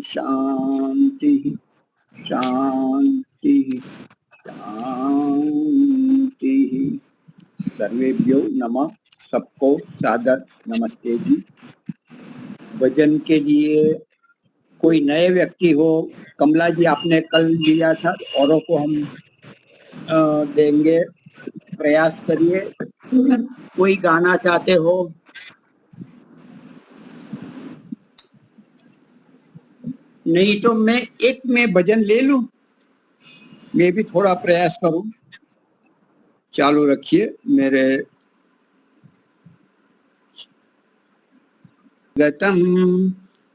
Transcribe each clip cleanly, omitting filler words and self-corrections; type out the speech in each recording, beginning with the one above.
शांति शांति शांति। सर्वेभ्यो नमः। सबको सादर नमस्ते जी। भजन के लिए कोई नए व्यक्ति हो, कमला जी आपने कल दिया था, औरों को हम देंगे, प्रयास करिए। कोई गाना चाहते हो? नहीं तो मैं एक में भजन ले लूं, मैं भी थोड़ा प्रयास करूं। चालू रखिए मेरे। गतम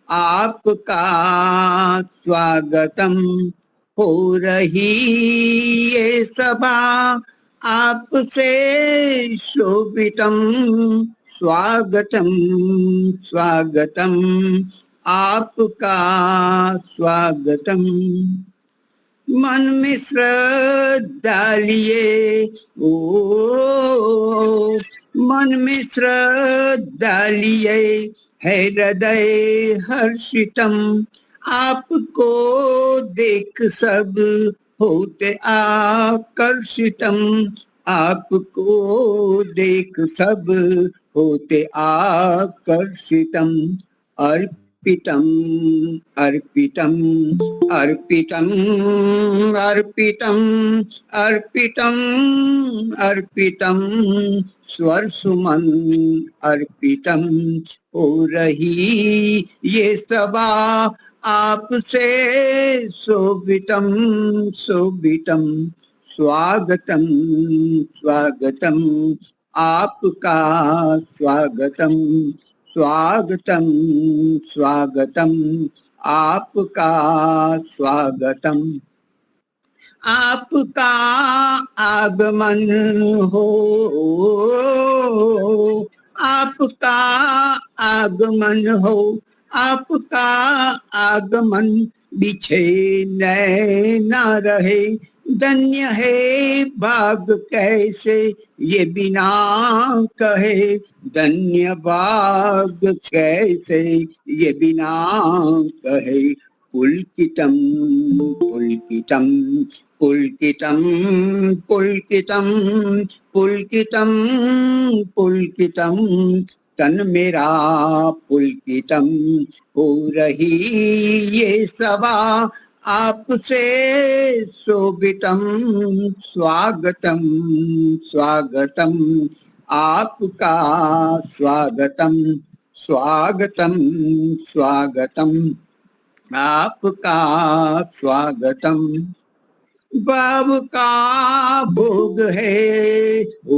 आपका स्वागतम हो रही ये सभा, आपसे शोभितम स्वागतम स्वागतम आपका स्वागतम। मन में श्रद्धा लिए ओ, मन में श्रद्धा लिए है हृदय हर्षितम, आपको देख सब होते आकर्षितम, आपको देख सब होते आकर्षितम। अर्पितम अर्पितम अर्पितम अर्पितम अर्पितम अर्पितम स्वर सुमन अर्पितम हो रही ये सभा, आपसे शोभितम शोभितम स्वागतम स्वागतम आपका स्वागतम स्वागतम स्वागतम आपका स्वागतम। आपका आगमन हो, आपका आगमन हो, आपका आगमन बिछे नैना रहे। धन्य है भाग कैसे ये बिना कहे, धन्य भाग कैसे ये बिना कहे। पुलकितम पुलकितम पुलकितम पुलकितम पुलकितम पुलकितम तन मेरा पुलकितम हो रही ये सभा, आपसे शोभितम स्वागतम स्वागतम आपका स्वागतम स्वागतम स्वागतम आपका स्वागतम। बाब का भोग है ओ,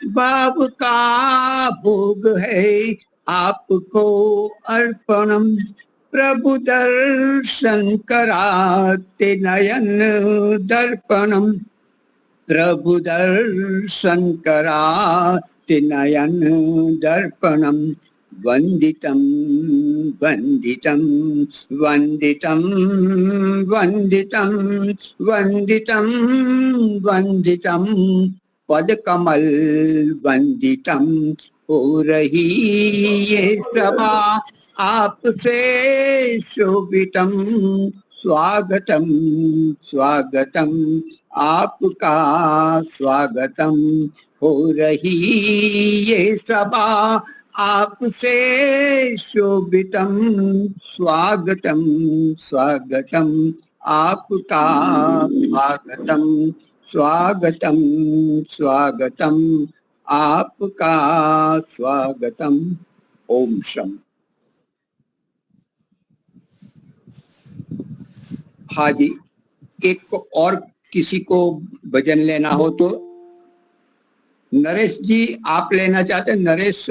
बाब का भोग है आपको अर्पणम, प्रभु दर्शन कराते नयन दर्पणम, प्रभु दर्शन कराते नयन दर्पणम। वंदितम वंदितम वंदितम वंदितम वंदितम वंदितम पद कमल वंदितम हो रही ये सभा, आपसे शोभितम स्वागतम स्वागतम आपका स्वागतम हो रही ये सभा, आपसे शोभितम स्वागतम स्वागतम आपका स्वागतम स्वागतम स्वागतम आपका स्वागतम। ओम शम। हाँ जी, एक और किसी को भजन लेना हो तो नरेश जी आप लेना चाहते हैं? नरेश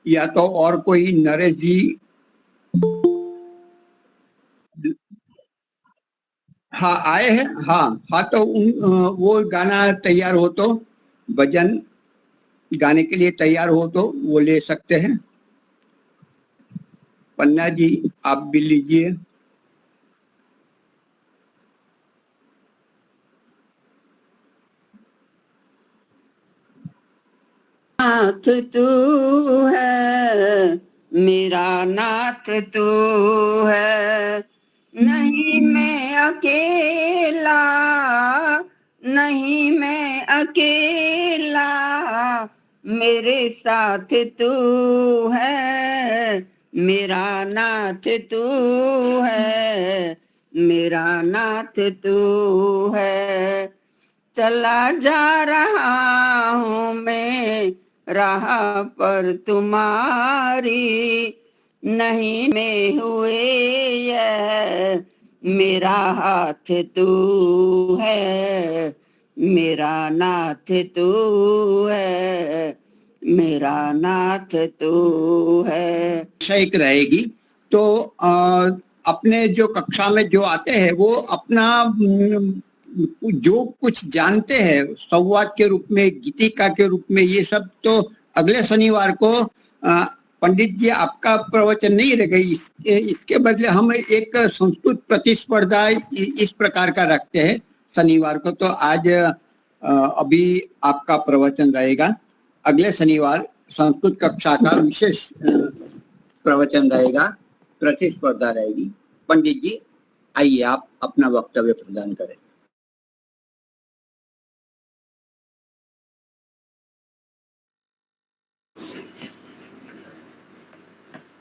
या तो और कोई नरेश जी? हाँ आए हैं। हाँ हाँ तो वो गाना तैयार हो तो, भजन गाने के लिए तैयार हो तो वो ले सकते हैं। पन्ना जी आप भी लीजिए। नाथ तू है, मेरा नाथ तू है। नहीं मैं अकेला, नहीं मैं अकेला, मेरे साथ तू है, मेरा नाथ तू है, मेरा नाथ तू है। चला जा रहा हूँ मैं राह पर तुम्हारी, नहीं में हुए यह मेरा हाथ तू है, मेरा नाथ तू है, मेरा नाथ तू है। शेख रहेगी तो अपने जो कक्षा में जो आते हैं वो अपना जो कुछ जानते हैं संवाद के रूप में, गीतिका के रूप में, ये सब तो अगले शनिवार को पंडित जी आपका प्रवचन नहीं रहेगा। इसके बदले हम एक संस्कृत प्रतिस्पर्धा इस प्रकार का रखते हैं शनिवार को। तो आज अभी आपका प्रवचन रहेगा, अगले शनिवार संस्कृत कक्षा का विशेष प्रवचन रहेगा, प्रतिस्पर्धा रहेगी। पंडित जी आइए आप अपना वक्तव्य प्रदान करें।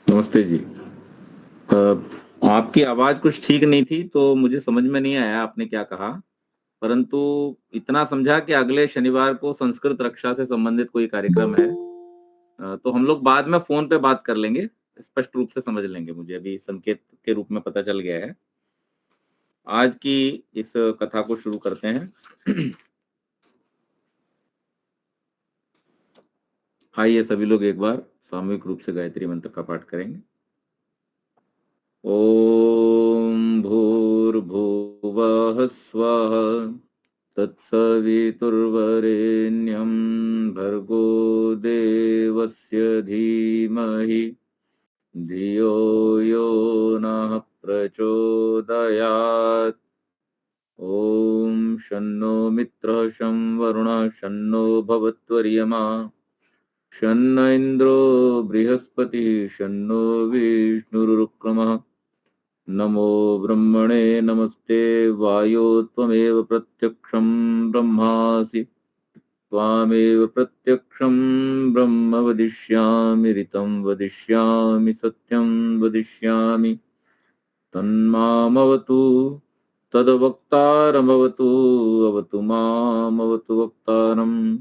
नमस्ते जी। आपकी आवाज कुछ ठीक नहीं थी तो मुझे समझ में नहीं आया आपने क्या कहा, परंतु इतना समझा कि अगले शनिवार को संस्कृत रक्षा से संबंधित कोई कार्यक्रम है। तो हम लोग बाद में फोन पे बात कर लेंगे, स्पष्ट रूप से समझ लेंगे। मुझे अभी संकेत के रूप में पता चल गया है। आज की इस कथा को शुरू करते हैं। आइए सभी लोग एक बार सामूहिक रूप से गायत्री मंत्र का पाठ करेंगे। ओम भूर्भुवः स्वः तत्सवितुर्वरेण्यं भर्गो देवस्य धीमहि धियो यो नः प्रचोदयात्। ओम शन्नो मित्रः शं वरुणः शन्नो भवत्वर्यमा शन्न इन्द्रो बृहस्पतिः शन्नो विष्णुरुक्रमः। नमो ब्रह्मणे नमस्ते वायो त्वमेव प्रत्यक्षं ब्रह्मासि त्वामेव प्रत्यक्षं ब्रह्म वदिष्यामि ऋतं वदिष्यामि सत्यं वदिष्यामि तन्मामवतु तद्वक्तारमवतु अवतु मामवतु वक्तारम्।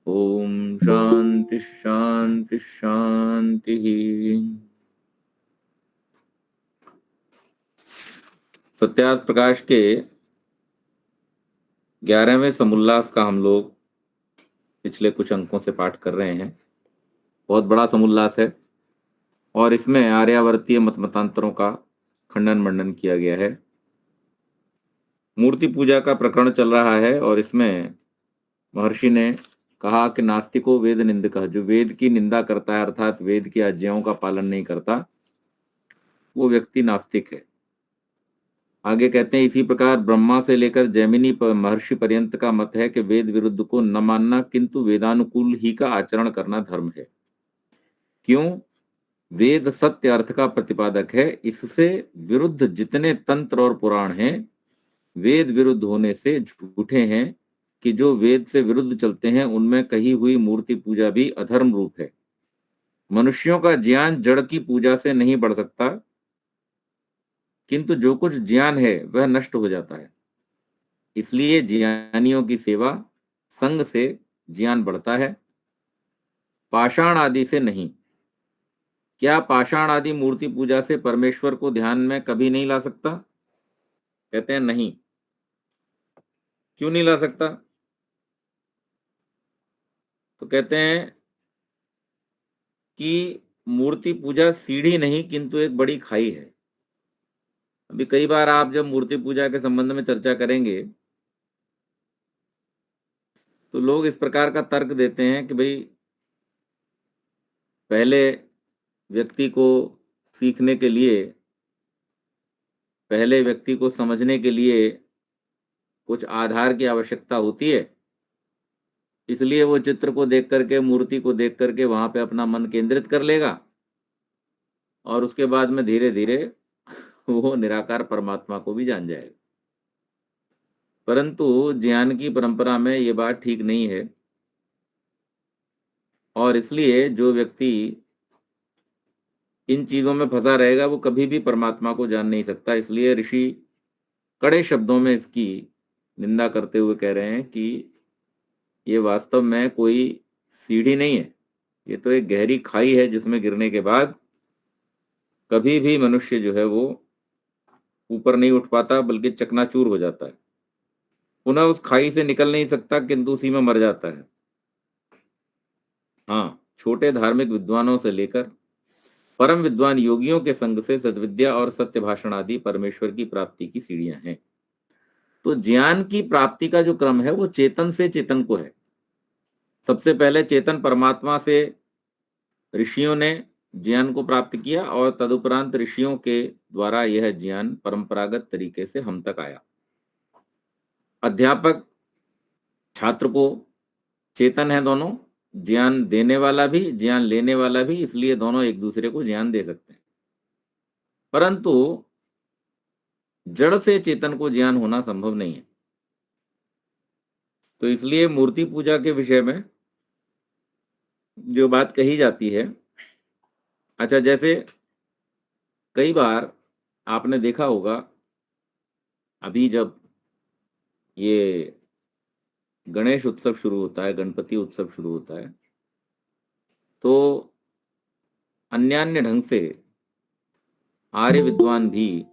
ओम शांति शांति शांति। सत्यार्थ प्रकाश के 11वें समुल्लास का हम लोग पिछले कुछ अंकों से पाठ कर रहे हैं। बहुत बड़ा समुल्लास है और इसमें आर्यावर्तीय मत मतांतरों का खंडन मंडन किया गया है। मूर्ति पूजा का प्रकरण चल रहा है और इसमें महर्षि ने कहा कि नास्तिको वेद निंदक, जो वेद की निंदा करता है अर्थात वेद की आज्ञाओं का पालन नहीं करता, वो व्यक्ति नास्तिक है। आगे कहते हैं इसी प्रकार ब्रह्मा से लेकर जैमिनी महर्षि पर्यंत का मत है कि वेद विरुद्ध को न मानना किंतु वेदानुकूल ही का आचरण करना धर्म है। क्यों? वेद सत्य अर्थ का प्रतिपादक है, इससे विरुद्ध जितने तंत्र और पुराण हैं वेद विरुद्ध होने से झूठे हैं कि जो वेद से विरुद्ध चलते हैं उनमें कही हुई मूर्ति पूजा भी अधर्म रूप है। मनुष्यों का ज्ञान जड़ की पूजा से नहीं बढ़ सकता, किंतु जो कुछ ज्ञान है वह नष्ट हो जाता है। इसलिए ज्ञानियों की सेवा संग से ज्ञान बढ़ता है, पाषाण आदि से नहीं। क्या पाषाण आदि मूर्ति पूजा से परमेश्वर को ध्यान में कभी नहीं ला सकता? कहते हैं नहीं। क्यों नहीं ला सकता? तो कहते हैं कि मूर्ति पूजा सीढ़ी नहीं किंतु एक बड़ी खाई है। अभी कई बार आप जब मूर्ति पूजा के संबंध में चर्चा करेंगे तो लोग इस प्रकार का तर्क देते हैं कि भाई पहले व्यक्ति को सीखने के लिए, पहले व्यक्ति को समझने के लिए कुछ आधार की आवश्यकता होती है इसलिए वो चित्र को देख करके, मूर्ति को देख करके वहां पे अपना मन केंद्रित कर लेगा और उसके बाद में धीरे धीरे वो निराकार परमात्मा को भी जान जाएगा। परंतु ज्ञान की परंपरा में ये बात ठीक नहीं है, और इसलिए जो व्यक्ति इन चीजों में फंसा रहेगा वो कभी भी परमात्मा को जान नहीं सकता। इसलिए ऋषि कड़े शब्दों में इसकी निंदा करते हुए कह रहे हैं कि ये वास्तव में कोई सीढ़ी नहीं है, ये तो एक गहरी खाई है जिसमें गिरने के बाद कभी भी मनुष्य जो है वो ऊपर नहीं उठ पाता, बल्कि चकनाचूर हो जाता है, पुनः उस खाई से निकल नहीं सकता, किंतु उसी में मर जाता है। हाँ, छोटे धार्मिक विद्वानों से लेकर परम विद्वान योगियों के संग से सद्विद्या और सत्य भाषण आदि परमेश्वर की प्राप्ति की सीढ़ियां हैं। तो ज्ञान की प्राप्ति का जो क्रम है वो चेतन से चेतन को है। सबसे पहले चेतन परमात्मा से ऋषियों ने ज्ञान को प्राप्त किया और तदुपरांत ऋषियों के द्वारा यह ज्ञान परंपरागत तरीके से हम तक आया। अध्यापक छात्र को चेतन है दोनों, ज्ञान देने वाला भी ज्ञान लेने वाला भी, इसलिए दोनों एक दूसरे को ज्ञान दे सकते हैं। परंतु जड़ से चेतन को ज्ञान होना संभव नहीं है। तो इसलिए मूर्ति पूजा के विषय में जो बात कही जाती है, अच्छा, जैसे कई बार आपने देखा होगा, अभी जब ये गणेश उत्सव शुरू होता है, गणपति उत्सव शुरू होता है, तो अन्यान्य ढंग से आर्य विद्वान भी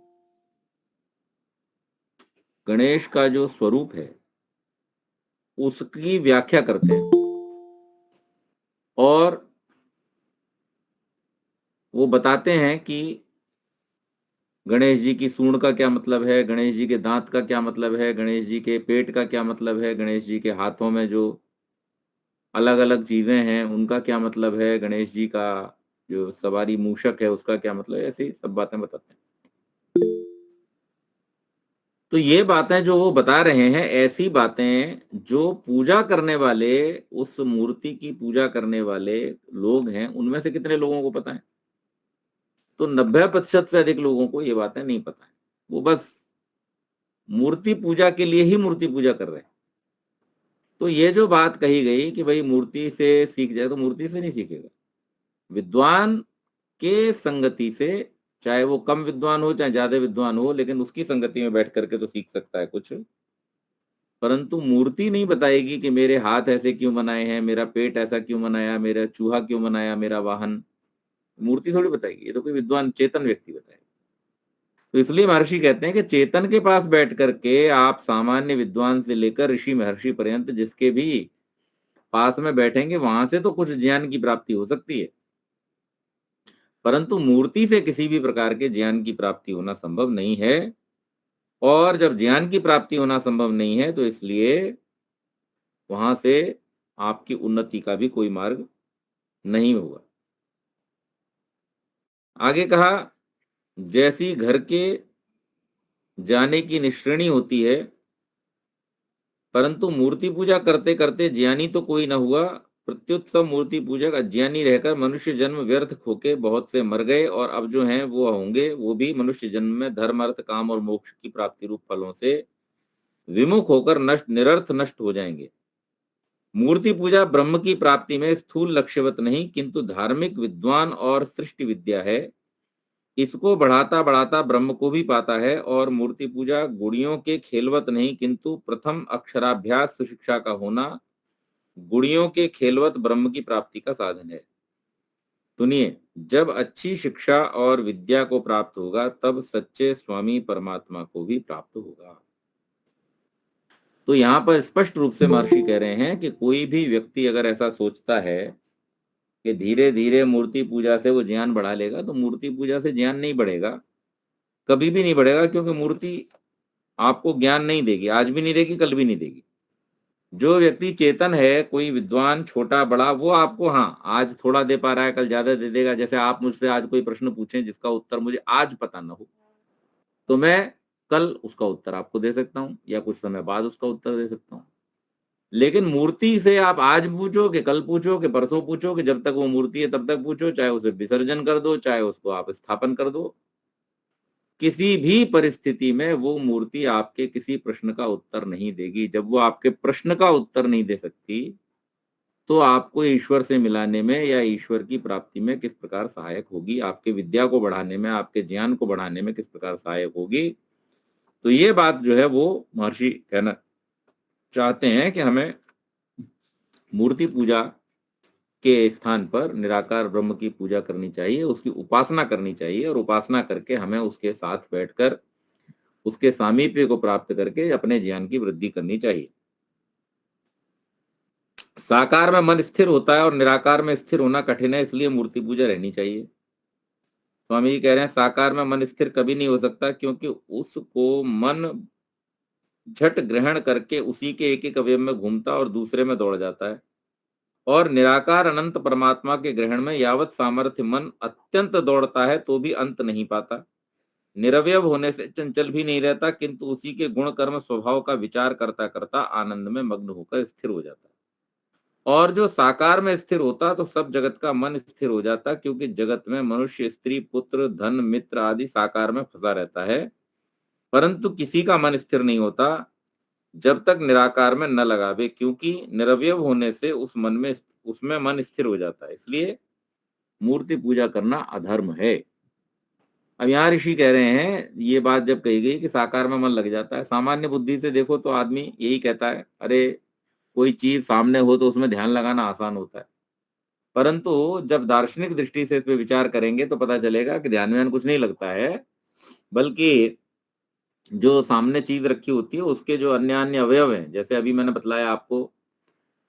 गणेश का जो स्वरूप है उसकी व्याख्या करते हैं और वो बताते हैं कि गणेश जी की सूंड का क्या मतलब है, गणेश जी के दांत का क्या मतलब है, गणेश जी के पेट का क्या मतलब है, गणेश जी के हाथों में जो अलग अलग चीजें हैं उनका क्या मतलब है, गणेश जी का जो सवारी मूषक है उसका क्या मतलब है, ऐसी सब बातें बताते हैं। तो ये बातें जो वो बता रहे हैं, ऐसी बातें जो पूजा करने वाले, उस मूर्ति की पूजा करने वाले लोग हैं, उनमें से कितने लोगों को पता है? तो 90% से अधिक लोगों को ये बातें नहीं पता है। वो बस मूर्ति पूजा के लिए ही मूर्ति पूजा कर रहे हैं। तो ये जो बात कही गई कि भाई मूर्ति से सीख जाए, तो मूर्ति से नहीं सीखेगा, विद्वान के संगति से, चाहे वो कम विद्वान हो चाहे ज्यादा विद्वान हो, लेकिन उसकी संगति में बैठ करके तो सीख सकता है कुछ। परंतु मूर्ति नहीं बताएगी कि मेरे हाथ ऐसे क्यों बनाए हैं, मेरा पेट ऐसा क्यों बनाया, मेरा चूहा क्यों बनाया, मेरा वाहन। मूर्ति थोड़ी बताएगी, ये तो कोई विद्वान चेतन व्यक्ति बताएगा। तो इसलिए महर्षि कहते हैं कि चेतन के पास बैठ करके आप सामान्य विद्वान से लेकर ऋषि महर्षि पर्यंत जिसके भी पास में बैठेंगे, वहां से तो कुछ ज्ञान की प्राप्ति हो सकती है, परंतु मूर्ति से किसी भी प्रकार के ज्ञान की प्राप्ति होना संभव नहीं है। और जब ज्ञान की प्राप्ति होना संभव नहीं है, तो इसलिए वहां से आपकी उन्नति का भी कोई मार्ग नहीं होगा। आगे कहा, जैसी घर के जाने की निश्रेणी होती है, परंतु मूर्ति पूजा करते करते ज्ञानी तो कोई न हुआ, प्रत्युत सब मूर्ति पूजक अज्ञानी रहकर मनुष्य जन्म व्यर्थ खोके बहुत से मर गए, और अब जो हैं वो होंगे, वो भी मनुष्य जन्म में धर्म अर्थ काम और मोक्ष की प्राप्ति रूप फलों से विमुख होकर नष्ट, निरर्थ नष्ट हो जाएंगे। मूर्ति पूजा ब्रह्म की प्राप्ति में स्थूल लक्ष्यवत नहीं, किंतु धार्मिक विद्वान और सृष्टि विद्या है। इसको बढ़ाता बढ़ाता ब्रह्म को भी पाता है, और मूर्ति पूजा गुड़ियों के खेलवत नहीं, किंतु प्रथम अक्षराभ्यास सुशिक्षा का होना गुड़ियों के खेलवत ब्रह्म की प्राप्ति का साधन है। सुनिए, जब अच्छी शिक्षा और विद्या को प्राप्त होगा, तब सच्चे स्वामी परमात्मा को भी प्राप्त होगा। तो यहाँ पर स्पष्ट रूप से महर्षि कह रहे हैं कि कोई भी व्यक्ति अगर ऐसा सोचता है कि धीरे धीरे मूर्ति पूजा से वो ज्ञान बढ़ा लेगा, तो मूर्ति पूजा से ज्ञान नहीं बढ़ेगा, कभी भी नहीं बढ़ेगा, क्योंकि मूर्ति आपको ज्ञान नहीं देगी, आज भी नहीं देगी, कल भी नहीं देगी। जो व्यक्ति चेतन है, कोई विद्वान छोटा बड़ा, वो आपको हाँ आज थोड़ा दे पा रहा है, कल ज्यादा दे देगा। जैसे आप मुझसे आज कोई प्रश्न पूछें जिसका उत्तर मुझे आज पता न हो, तो मैं कल उसका उत्तर आपको दे सकता हूँ, या कुछ समय बाद उसका उत्तर दे सकता हूँ। लेकिन मूर्ति से आप आज पूछो कि कल पूछो कि परसों पूछो कि जब तक वो मूर्ति है तब तक पूछो, चाहे उसे विसर्जन कर दो, चाहे उसको आप स्थापन कर दो, किसी भी परिस्थिति में वो मूर्ति आपके किसी प्रश्न का उत्तर नहीं देगी। जब वो आपके प्रश्न का उत्तर नहीं दे सकती, तो आपको ईश्वर से मिलाने में या ईश्वर की प्राप्ति में किस प्रकार सहायक होगी, आपके विद्या को बढ़ाने में, आपके ज्ञान को बढ़ाने में किस प्रकार सहायक होगी। तो ये बात जो है वो महर्षि कहना चाहते हैं कि हमें मूर्ति पूजा के स्थान पर निराकार ब्रह्म की पूजा करनी चाहिए, उसकी उपासना करनी चाहिए, और उपासना करके हमें उसके साथ बैठकर उसके सामीप्य को प्राप्त करके अपने ज्ञान की वृद्धि करनी चाहिए। साकार में मन स्थिर होता है और निराकार में स्थिर होना कठिन है, इसलिए मूर्ति पूजा रहनी चाहिए। स्वामी जी कह रहे हैं साकार में मन स्थिर कभी नहीं हो सकता, क्योंकि उसको मन झट ग्रहण करके उसी के एक एक अवयव में घूमता और दूसरे में दौड़ जाता है। और निराकार अनंत परमात्मा के ग्रहण में यावत सामर्थ्य मन अत्यंत दौड़ता है तो भी अंत नहीं पाता। निरवयव होने से चंचल भी नहीं रहता, किंतु उसी के गुण कर्म स्वभाव का विचार करता करता आनंद में मग्न होकर स्थिर हो जाता है। और जो साकार में स्थिर होता तो सब जगत का मन स्थिर हो जाता, क्योंकि जगत में मनुष्य, स्त्री, पुत्र, धन, मित्र आदि साकार में फंसा रहता है, परंतु किसी का मन स्थिर नहीं होता जब तक निराकार में न लगावे, क्योंकि निरवयव होने से उसमें मन स्थिर हो जाता है। इसलिए मूर्ति पूजा करना अधर्म है। अब यहाँ ऋषि कह रहे हैं, ये बात जब कही गई कि साकार में मन लग जाता है, सामान्य बुद्धि से देखो तो आदमी यही कहता है, अरे कोई चीज सामने हो तो उसमें ध्यान लगाना आसान होता है। परंतु जब दार्शनिक दृष्टि से इस पे विचार करेंगे तो पता चलेगा कि ध्यान में कुछ नहीं लगता है, बल्कि जो सामने चीज रखी होती है उसके जो अन्य अन्य अवयव हैं, जैसे अभी मैंने बतलाया आपको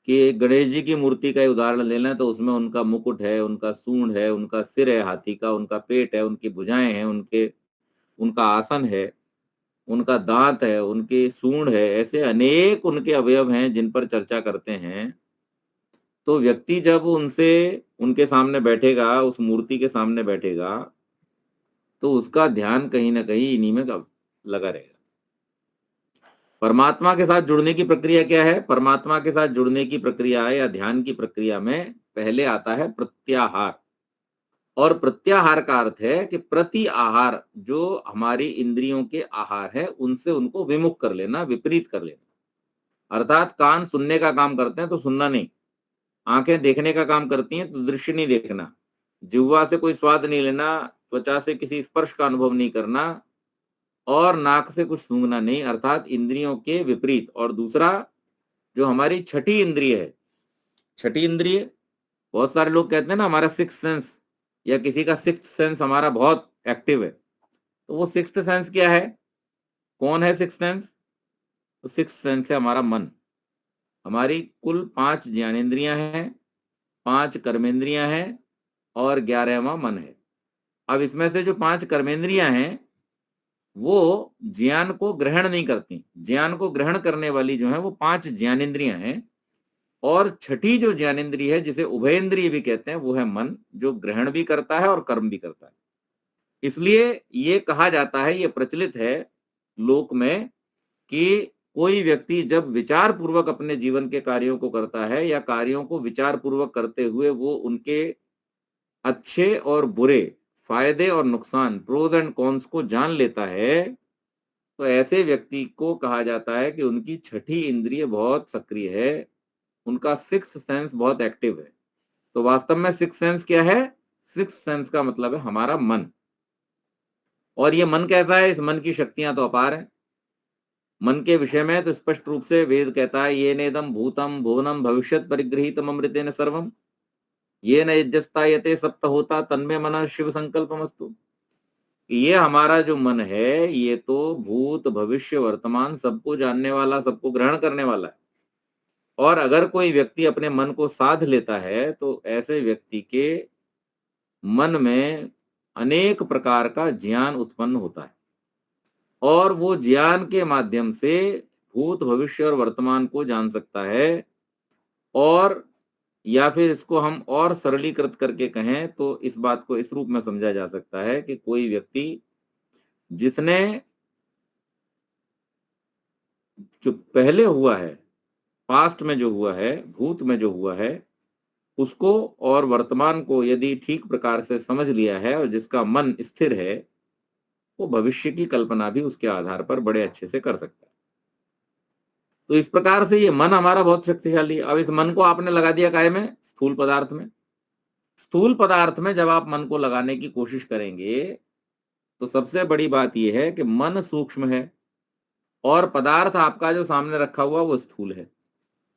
कि गणेश जी की मूर्ति का उदाहरण ले लें तो उसमें उनका मुकुट है, उनका सूंड है, उनका सिर है हाथी का, उनका पेट है, उनकी भुजाएं हैं, उनका आसन है, उनका दांत है, उनकी सूंड है, ऐसे अनेक उनके अवयव हैं जिन पर चर्चा करते हैं। तो व्यक्ति जब उनके सामने बैठेगा, उस मूर्ति के सामने बैठेगा, तो उसका ध्यान कहीं ना कहीं इन्हीं में लगा रहेगा। परमात्मा के साथ जुड़ने की प्रक्रिया क्या है? परमात्मा के साथ जुड़ने की प्रक्रिया या ध्यान की प्रक्रिया में पहले आता है प्रत्याहार। और प्रत्याहार का अर्थ है कि प्रति आहार, जो हमारी इंद्रियों के आहार है उनसे उनको विमुख कर लेना, विपरीत कर लेना। अर्थात कान सुनने का काम करते हैं तो सुनना नहीं, आंखें देखने का काम करती हैं तो दृश्य नहीं देखना, जिह्वा से कोई स्वाद नहीं लेना, त्वचा से किसी स्पर्श का अनुभव नहीं करना, और नाक से कुछ सूंघना नहीं, अर्थात इंद्रियों के विपरीत। और दूसरा, जो हमारी छठी इंद्रिय है, छठी इंद्रिय, बहुत सारे लोग कहते हैं ना हमारा सिक्स सेंस, या किसी का सिक्स सेंस हमारा बहुत एक्टिव है, तो वो सिक्स सेंस क्या है? कौन है सिक्स सेंस? तो सिक्स सेंस है हमारा मन। हमारी कुल 5 ज्ञानेंद्रियां हैं, 5 कर्मेंद्रियां हैं, और 11वां मन है। अब इसमें से जो 5 कर्मेंद्रियां हैं वो ज्ञान को ग्रहण नहीं करती। ज्ञान को ग्रहण करने वाली जो है वो 5 ज्ञानेंद्रियां हैं, और छठी जो ज्ञानेंद्रिय है जिसे उभयेंद्रिय भी कहते हैं वो है मन, जो ग्रहण भी करता है और कर्म भी करता है। इसलिए ये कहा जाता है, ये प्रचलित है लोक में, कि कोई व्यक्ति जब विचार पूर्वक अपने जीवन के कार्यों को करता है, या कार्यों को विचार पूर्वक करते हुए वो उनके अच्छे और बुरे, फायदे और नुकसान, प्रोज एंड कॉन्स को जान लेता है, तो ऐसे व्यक्ति को कहा जाता है कि उनकी छठी इंद्रिय बहुत सक्रिय है, उनका सिक्स सेंस बहुत एक्टिव है। तो वास्तव में सिक्स सेंस क्या है? सिक्स सेंस का मतलब है हमारा मन। और ये मन कैसा है? इस मन की शक्तियां तो अपार हैं। मन के विषय में तो स्पष्ट रूप से वेद कहता है, ये नेदम भूतम भुवनम भविष्यत परिगृहीतम अमृतेन सर्वम, ये न यज्जस्तायते सप्त होता तन्मे मन शिव संकल्पमस्तु। ये हमारा जो मन है ये तो भूत भविष्य वर्तमान सबको जानने वाला, सबको ग्रहण करने वाला है। और अगर कोई व्यक्ति अपने मन को साध लेता है तो ऐसे व्यक्ति के मन में अनेक प्रकार का ज्ञान उत्पन्न होता है, और वो ज्ञान के माध्यम से भूत भविष्य और वर्तमान को जान सकता है। और या फिर इसको हम और सरलीकृत करके कहें तो इस बात को इस रूप में समझा जा सकता है कि कोई व्यक्ति जिसने जो पहले हुआ है पास्ट में जो हुआ है, भूत में जो हुआ है, उसको और वर्तमान को यदि ठीक प्रकार से समझ लिया है और जिसका मन स्थिर है, वो भविष्य की कल्पना भी उसके आधार पर बड़े अच्छे से कर सकता है। तो इस प्रकार से ये मन हमारा बहुत शक्तिशाली है। अब इस मन को आपने लगा दिया काहे में? स्थूल पदार्थ में। स्थूल पदार्थ में जब आप मन को लगाने की कोशिश करेंगे, तो सबसे बड़ी बात यह है कि मन सूक्ष्म है और पदार्थ आपका जो सामने रखा हुआ वो स्थूल है।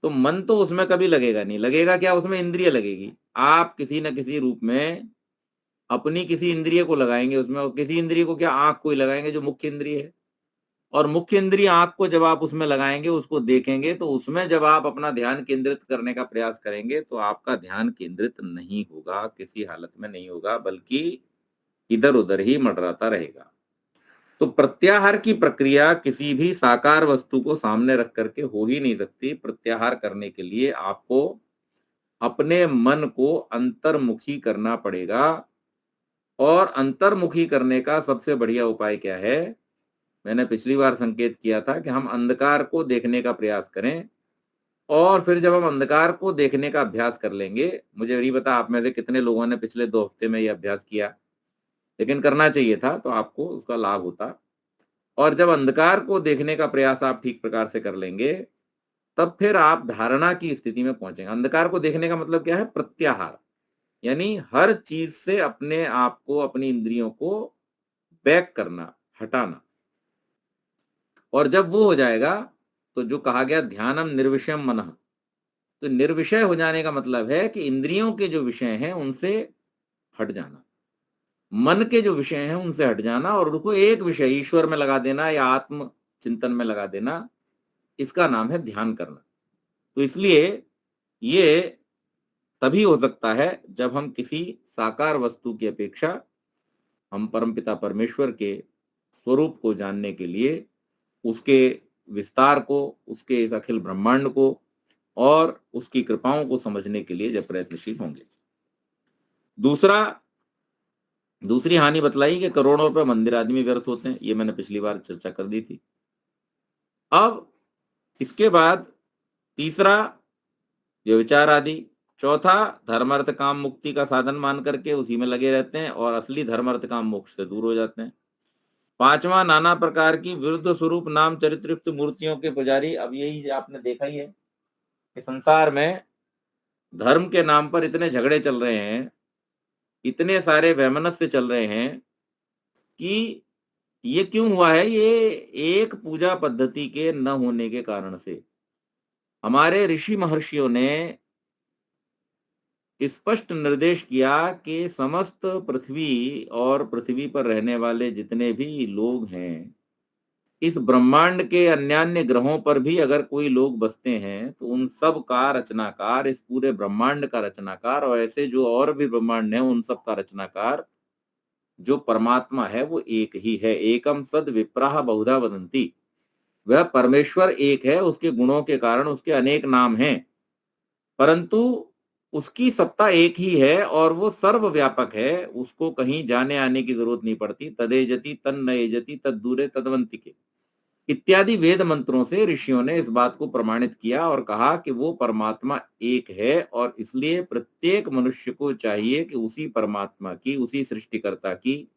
तो मन तो उसमें कभी लगेगा नहीं। लगेगा क्या? उसमें इंद्रिय लगेगी। आप किसी न किसी रूप में अपनी किसी इंद्रिय को लगाएंगे उसमें, और किसी इंद्रिय को क्या? आंख को ही लगाएंगे जो मुख्य इंद्रिय है। और मुख्य इंद्रिय आंख को जब आप उसमें लगाएंगे, उसको देखेंगे, तो उसमें जब आप अपना ध्यान केंद्रित करने का प्रयास करेंगे, तो आपका ध्यान केंद्रित नहीं होगा, किसी हालत में नहीं होगा, बल्कि इधर उधर ही मंडराता रहेगा। तो प्रत्याहार की प्रक्रिया किसी भी साकार वस्तु को सामने रख करके हो ही नहीं सकती। प्रत्याहार करने के लिए आपको अपने मन को अंतर्मुखी करना पड़ेगा। और अंतर्मुखी करने का सबसे बढ़िया उपाय क्या है? मैंने पिछली बार संकेत किया था कि हम अंधकार को देखने का प्रयास करें, और फिर जब हम अंधकार को देखने का अभ्यास कर लेंगे, मुझे नहीं पता आप में से कितने लोगों ने पिछले 2 हफ्ते में ये अभ्यास किया, लेकिन करना चाहिए था, तो आपको उसका लाभ होता। और जब अंधकार को देखने का प्रयास आप ठीक प्रकार से कर लेंगे, तब फिर आप धारणा की स्थिति में पहुंचेंगे। अंधकार को देखने का मतलब क्या है? प्रत्याहार, यानी हर चीज से अपने आप को, अपनी इंद्रियों को बैक करना, हटाना। और जब वो हो जाएगा, तो जो कहा गया ध्यानम निर्विषयम मनः, तो निर्विषय हो जाने का मतलब है कि इंद्रियों के जो विषय हैं उनसे हट जाना, मन के जो विषय हैं उनसे हट जाना, और उनको एक विषय ईश्वर में लगा देना या आत्म चिंतन में लगा देना। इसका नाम है ध्यान करना। तो इसलिए ये तभी हो सकता है जब हम किसी साकार वस्तु की अपेक्षा हम परमपिता परमेश्वर के स्वरूप को जानने के लिए, उसके विस्तार को, उसके इस अखिल ब्रह्मांड को और उसकी कृपाओं को समझने के लिए जब प्रयत्नशील होंगे। दूसरी हानि बतलाई कि करोड़ों रुपए मंदिर आदमी व्यर्थ होते हैं। ये मैंने पिछली बार चर्चा कर दी थी। अब इसके बाद तीसरा व्यभिचार आदि, चौथा धर्म अर्थ काम मुक्ति का साधन मान करके उसी में लगे रहते हैं और असली धर्म अर्थ काम मोक्ष से दूर हो जाते हैं। पांचवा नाना प्रकार की विरुद्ध स्वरूप नाम चरित्रयुक्त मूर्तियों के पुजारी। अब यही आपने देखा ही है कि संसार में धर्म के नाम पर इतने झगड़े चल रहे हैं, इतने सारे वैमनस्य चल रहे हैं कि ये क्यों हुआ है? ये एक पूजा पद्धति के न होने के कारण से। हमारे ऋषि महर्षियों ने स्पष्ट निर्देश किया कि समस्त पृथ्वी और पृथ्वी पर रहने वाले जितने भी लोग हैं, इस ब्रह्मांड के अन्यान्य ग्रहों पर भी अगर कोई लोग बसते हैं, तो उन सब का रचनाकार, इस पूरे ब्रह्मांड का रचनाकार और ऐसे जो और भी ब्रह्मांड है उन सब का रचनाकार जो परमात्मा है वो एक ही है। एकम सद विप्राह बहुधा वदंती। वह परमेश्वर एक है, उसके गुणों के कारण उसके अनेक नाम हैं, परंतु उसकी सत्ता एक ही है और वो सर्वव्यापक है। उसको कहीं जाने आने की जरूरत नहीं पड़ती। तदेजति तन्नयजति तद्दूरे तद्वंतिके इत्यादि वेद मंत्रों से ऋषियों ने इस बात को प्रमाणित किया और कहा कि वो परमात्मा एक है, और इसलिए प्रत्येक मनुष्य को चाहिए कि उसी परमात्मा की, उसी सृष्टिकर्ता की,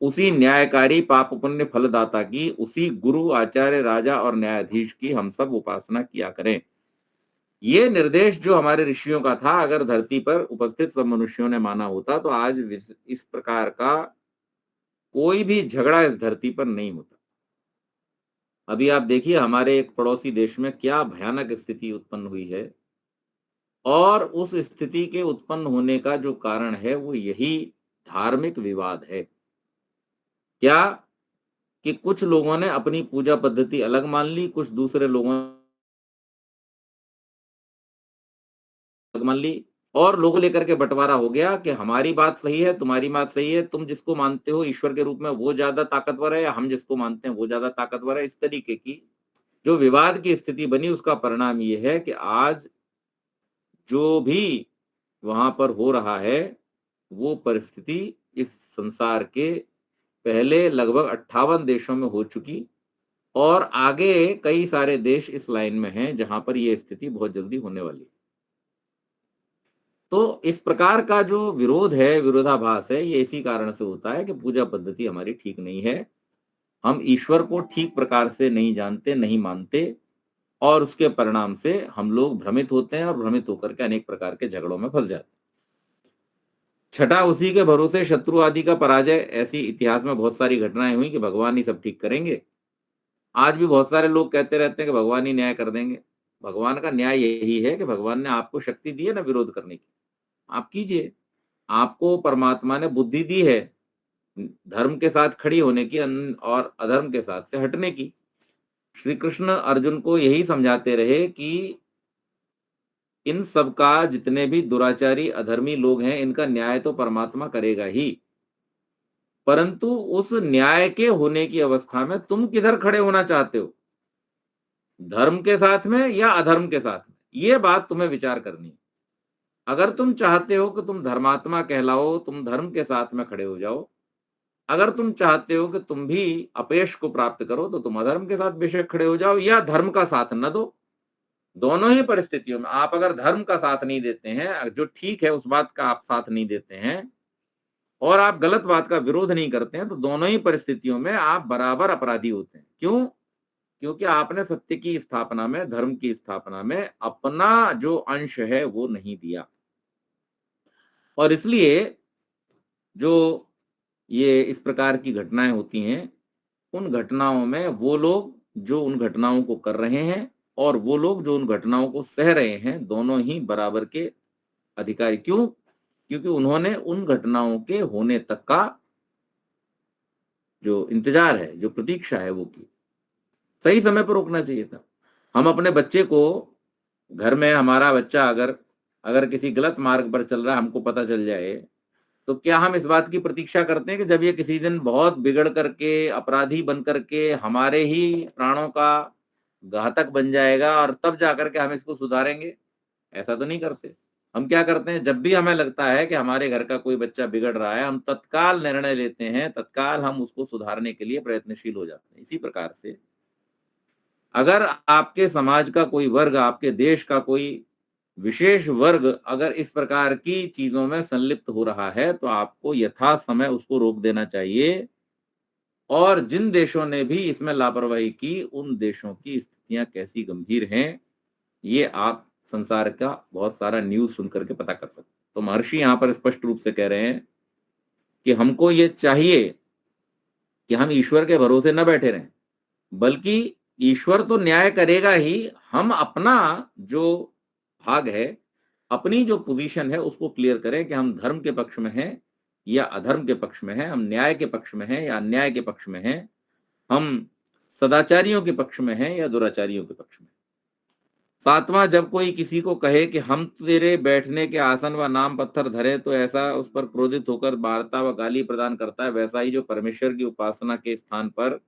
उसी न्यायकारी पाप पुण्य फलदाता की, उसी गुरु आचार्य राजा और न्यायाधीश की हम सब उपासना किया करें। ये निर्देश जो हमारे ऋषियों का था, अगर धरती पर उपस्थित सब मनुष्यों ने माना होता, तो आज इस प्रकार का कोई भी झगड़ा इस धरती पर नहीं होता। अभी आप देखिए हमारे एक पड़ोसी देश में क्या भयानक स्थिति उत्पन्न हुई है, और उस स्थिति के उत्पन्न होने का जो कारण है वो यही धार्मिक विवाद है। क्या कि कुछ लोगों ने अपनी पूजा पद्धति अलग मान ली, कुछ दूसरे लोगों ने अलग मान ली, और लोगों लेकर के बंटवारा हो गया कि हमारी बात सही है, तुम्हारी बात सही है, तुम जिसको मानते हो ईश्वर के रूप में वो ज्यादा ताकतवर है, या हम जिसको मानते हैं वो ज्यादा ताकतवर है। इस तरीके की जो विवाद की स्थिति बनी, उसका परिणाम ये है कि आज जो भी वहां पर हो रहा है, वो परिस्थिति इस संसार के पहले लगभग 58 देशों में हो चुकी, और आगे कई सारे देश इस लाइन में हैं जहां पर ये स्थिति बहुत जल्दी होने वाली है। तो इस प्रकार का जो विरोध है, विरोधाभास है, ये इसी कारण से होता है कि पूजा पद्धति हमारी ठीक नहीं है। हम ईश्वर को ठीक प्रकार से नहीं जानते, नहीं मानते, और उसके परिणाम से हम लोग भ्रमित होते हैं और भ्रमित होकर के अनेक प्रकार के झगड़ों में फंस जाते हैं। छठा, उसी के भरोसे शत्रु आदि का पराजय। ऐसी इतिहास में बहुत सारी घटनाएं हुई कि भगवान ही सब ठीक करेंगे। आज भी बहुत सारे लोग कहते रहते हैं कि भगवान ही न्याय कर देंगे। भगवान का न्याय यही है कि भगवान ने आपको शक्ति दी है ना विरोध करने की, आप कीजिए। आपको परमात्मा ने बुद्धि दी है धर्म के साथ खड़ी होने की और अधर्म के साथ से हटने की। श्री कृष्ण अर्जुन को यही समझाते रहे कि इन सब का जितने भी दुराचारी अधर्मी लोग हैं, इनका न्याय तो परमात्मा करेगा ही, परंतु उस न्याय के होने की अवस्था में तुम किधर खड़े होना चाहते हो, धर्म के साथ में या अधर्म के साथ में, ये बात तुम्हें विचार करनी है। अगर तुम चाहते हो कि तुम धर्मात्मा कहलाओ, तुम धर्म के साथ में खड़े हो जाओ। अगर तुम चाहते हो कि तुम भी अपयश को प्राप्त करो, तो तुम अधर्म के साथ बेशक खड़े हो जाओ या धर्म का साथ न दो। दोनों ही परिस्थितियों में आप अगर धर्म का साथ नहीं देते हैं, जो ठीक है उस बात का आप साथ नहीं देते हैं, और आप गलत बात का विरोध नहीं करते हैं, तो दोनों ही परिस्थितियों में आप बराबर अपराधी होते हैं। क्यों? क्योंकि आपने सत्य की स्थापना में, धर्म की स्थापना में अपना जो अंश है वो नहीं दिया। और इसलिए जो ये इस प्रकार की घटनाएं होती हैं, उन घटनाओं में वो लोग जो उन घटनाओं को कर रहे हैं और वो लोग जो उन घटनाओं को सह रहे हैं, दोनों ही बराबर के अधिकारी। क्यों? क्योंकि उन्होंने उन घटनाओं के होने तक का जो इंतजार है, जो प्रतीक्षा है वो की। सही समय पर रोकना चाहिए था। हम अपने बच्चे को, घर में हमारा बच्चा अगर अगर किसी गलत मार्ग पर चल रहा है, हमको पता चल जाए, तो क्या हम इस बात की प्रतीक्षा करते हैं कि जब ये किसी दिन बहुत बिगड़ करके, अपराधी बन करके हमारे ही प्राणों का घातक बन जाएगा और तब जाकर के हम इसको सुधारेंगे? ऐसा तो नहीं करते। हम क्या करते हैं, जब भी हमें लगता है कि हमारे घर का कोई बच्चा बिगड़ रहा है, हम तत्काल निर्णय लेते हैं, तत्काल हम उसको सुधारने के लिए प्रयत्नशील हो जाते हैं। इसी प्रकार से अगर आपके समाज का कोई वर्ग, आपके देश का कोई विशेष वर्ग अगर इस प्रकार की चीजों में संलिप्त हो रहा है, तो आपको यथा समय उसको रोक देना चाहिए। और जिन देशों ने भी इसमें लापरवाही की, उन देशों की स्थितियां कैसी गंभीर हैं, ये आप संसार का बहुत सारा न्यूज़ सुन करके पता कर सकते हैं। तो महर्षि यहाँ पर स्पष्ट रूप से कह रहे हैं कि हमको ये चाहिए कि हम ईश्वर के भरोसे न बैठे रहें, बल्कि ईश्वर तो न्याय करेगा ही, हम अपना जो भाग है, अपनी जो पोजीशन है उसको क्लियर करें कि हम धर्म के पक्ष में हैं या अधर्म के पक्ष में हैं, हम न्याय के पक्ष में हैं या अन्याय के पक्ष में हैं, हम सदाचारियों के पक्ष में हैं या दुराचारियों के पक्ष में। सातवां, जब कोई किसी को कहे कि हम तेरे बैठने के आसन व नाम पत्थर धरे, तो ऐसा उस पर क्रोधित होकर वार्ता व गाली प्रदान करता है, वैसा ही जो परमेश्वर की उपासना के स्थान पर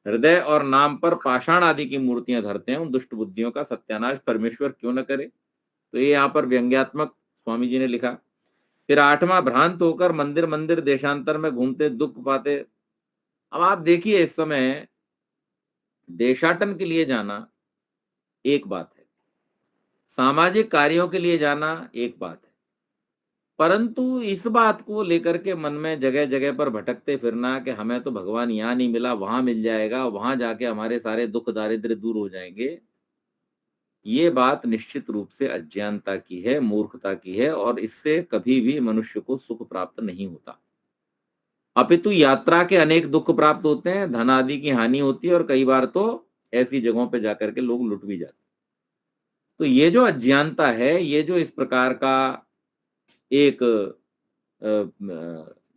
हृदय और नाम पर पाषाण आदि की मूर्तियां धरते हैं, उन दुष्ट बुद्धियों का सत्यानाश परमेश्वर क्यों न करे। तो ये यहाँ पर व्यंग्यात्मक स्वामी जी ने लिखा। फिर आठवां, भ्रांत होकर मंदिर मंदिर देशांतर में घूमते दुख पाते। अब आप देखिए, इस समय देशाटन के लिए जाना एक बात है, सामाजिक कार्यों के लिए जाना एक बात है, परंतु इस बात को लेकर के मन में जगह जगह पर भटकते फिरना कि हमें तो भगवान यहाँ नहीं मिला, वहां मिल जाएगा, वहां जाके हमारे सारे दुख दारिद्र्य दूर हो जाएंगे, ये बात निश्चित रूप से अज्ञानता की है, मूर्खता की है, और इससे कभी भी मनुष्य को सुख प्राप्त नहीं होता। अपितु यात्रा के अनेक दुख प्राप्त होते हैं, धन आदि की हानि होती है, और कई बार तो ऐसी जगहों पे जाकर के लोग लुट भी जाते हैं। तो ये जो अज्ञानता है, ये जो इस प्रकार का एक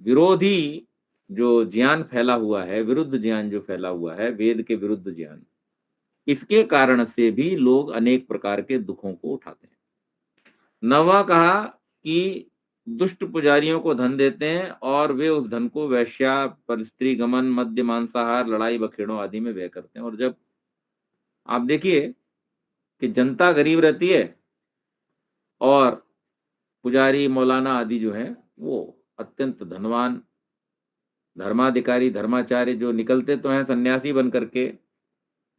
विरोधी जो ज्ञान फैला हुआ है, विरुद्ध ज्ञान जो फैला हुआ है, वेद के विरुद्ध ज्ञान, इसके कारण से भी लोग अनेक प्रकार के दुखों को उठाते हैं। नवा कहा कि दुष्ट पुजारियों को धन देते हैं और वे उस धन को वैश्या, परस्त्री गमन, मद्य, मांसाहार, लड़ाई बखेड़ों आदि में व्यय करते हैं। और जब आप देखिए कि जनता गरीब रहती है और पुजारी, मौलाना आदि जो है वो अत्यंत धनवान, धर्माधिकारी, धर्माचार्य जो निकलते तो हैं सन्यासी बन करके,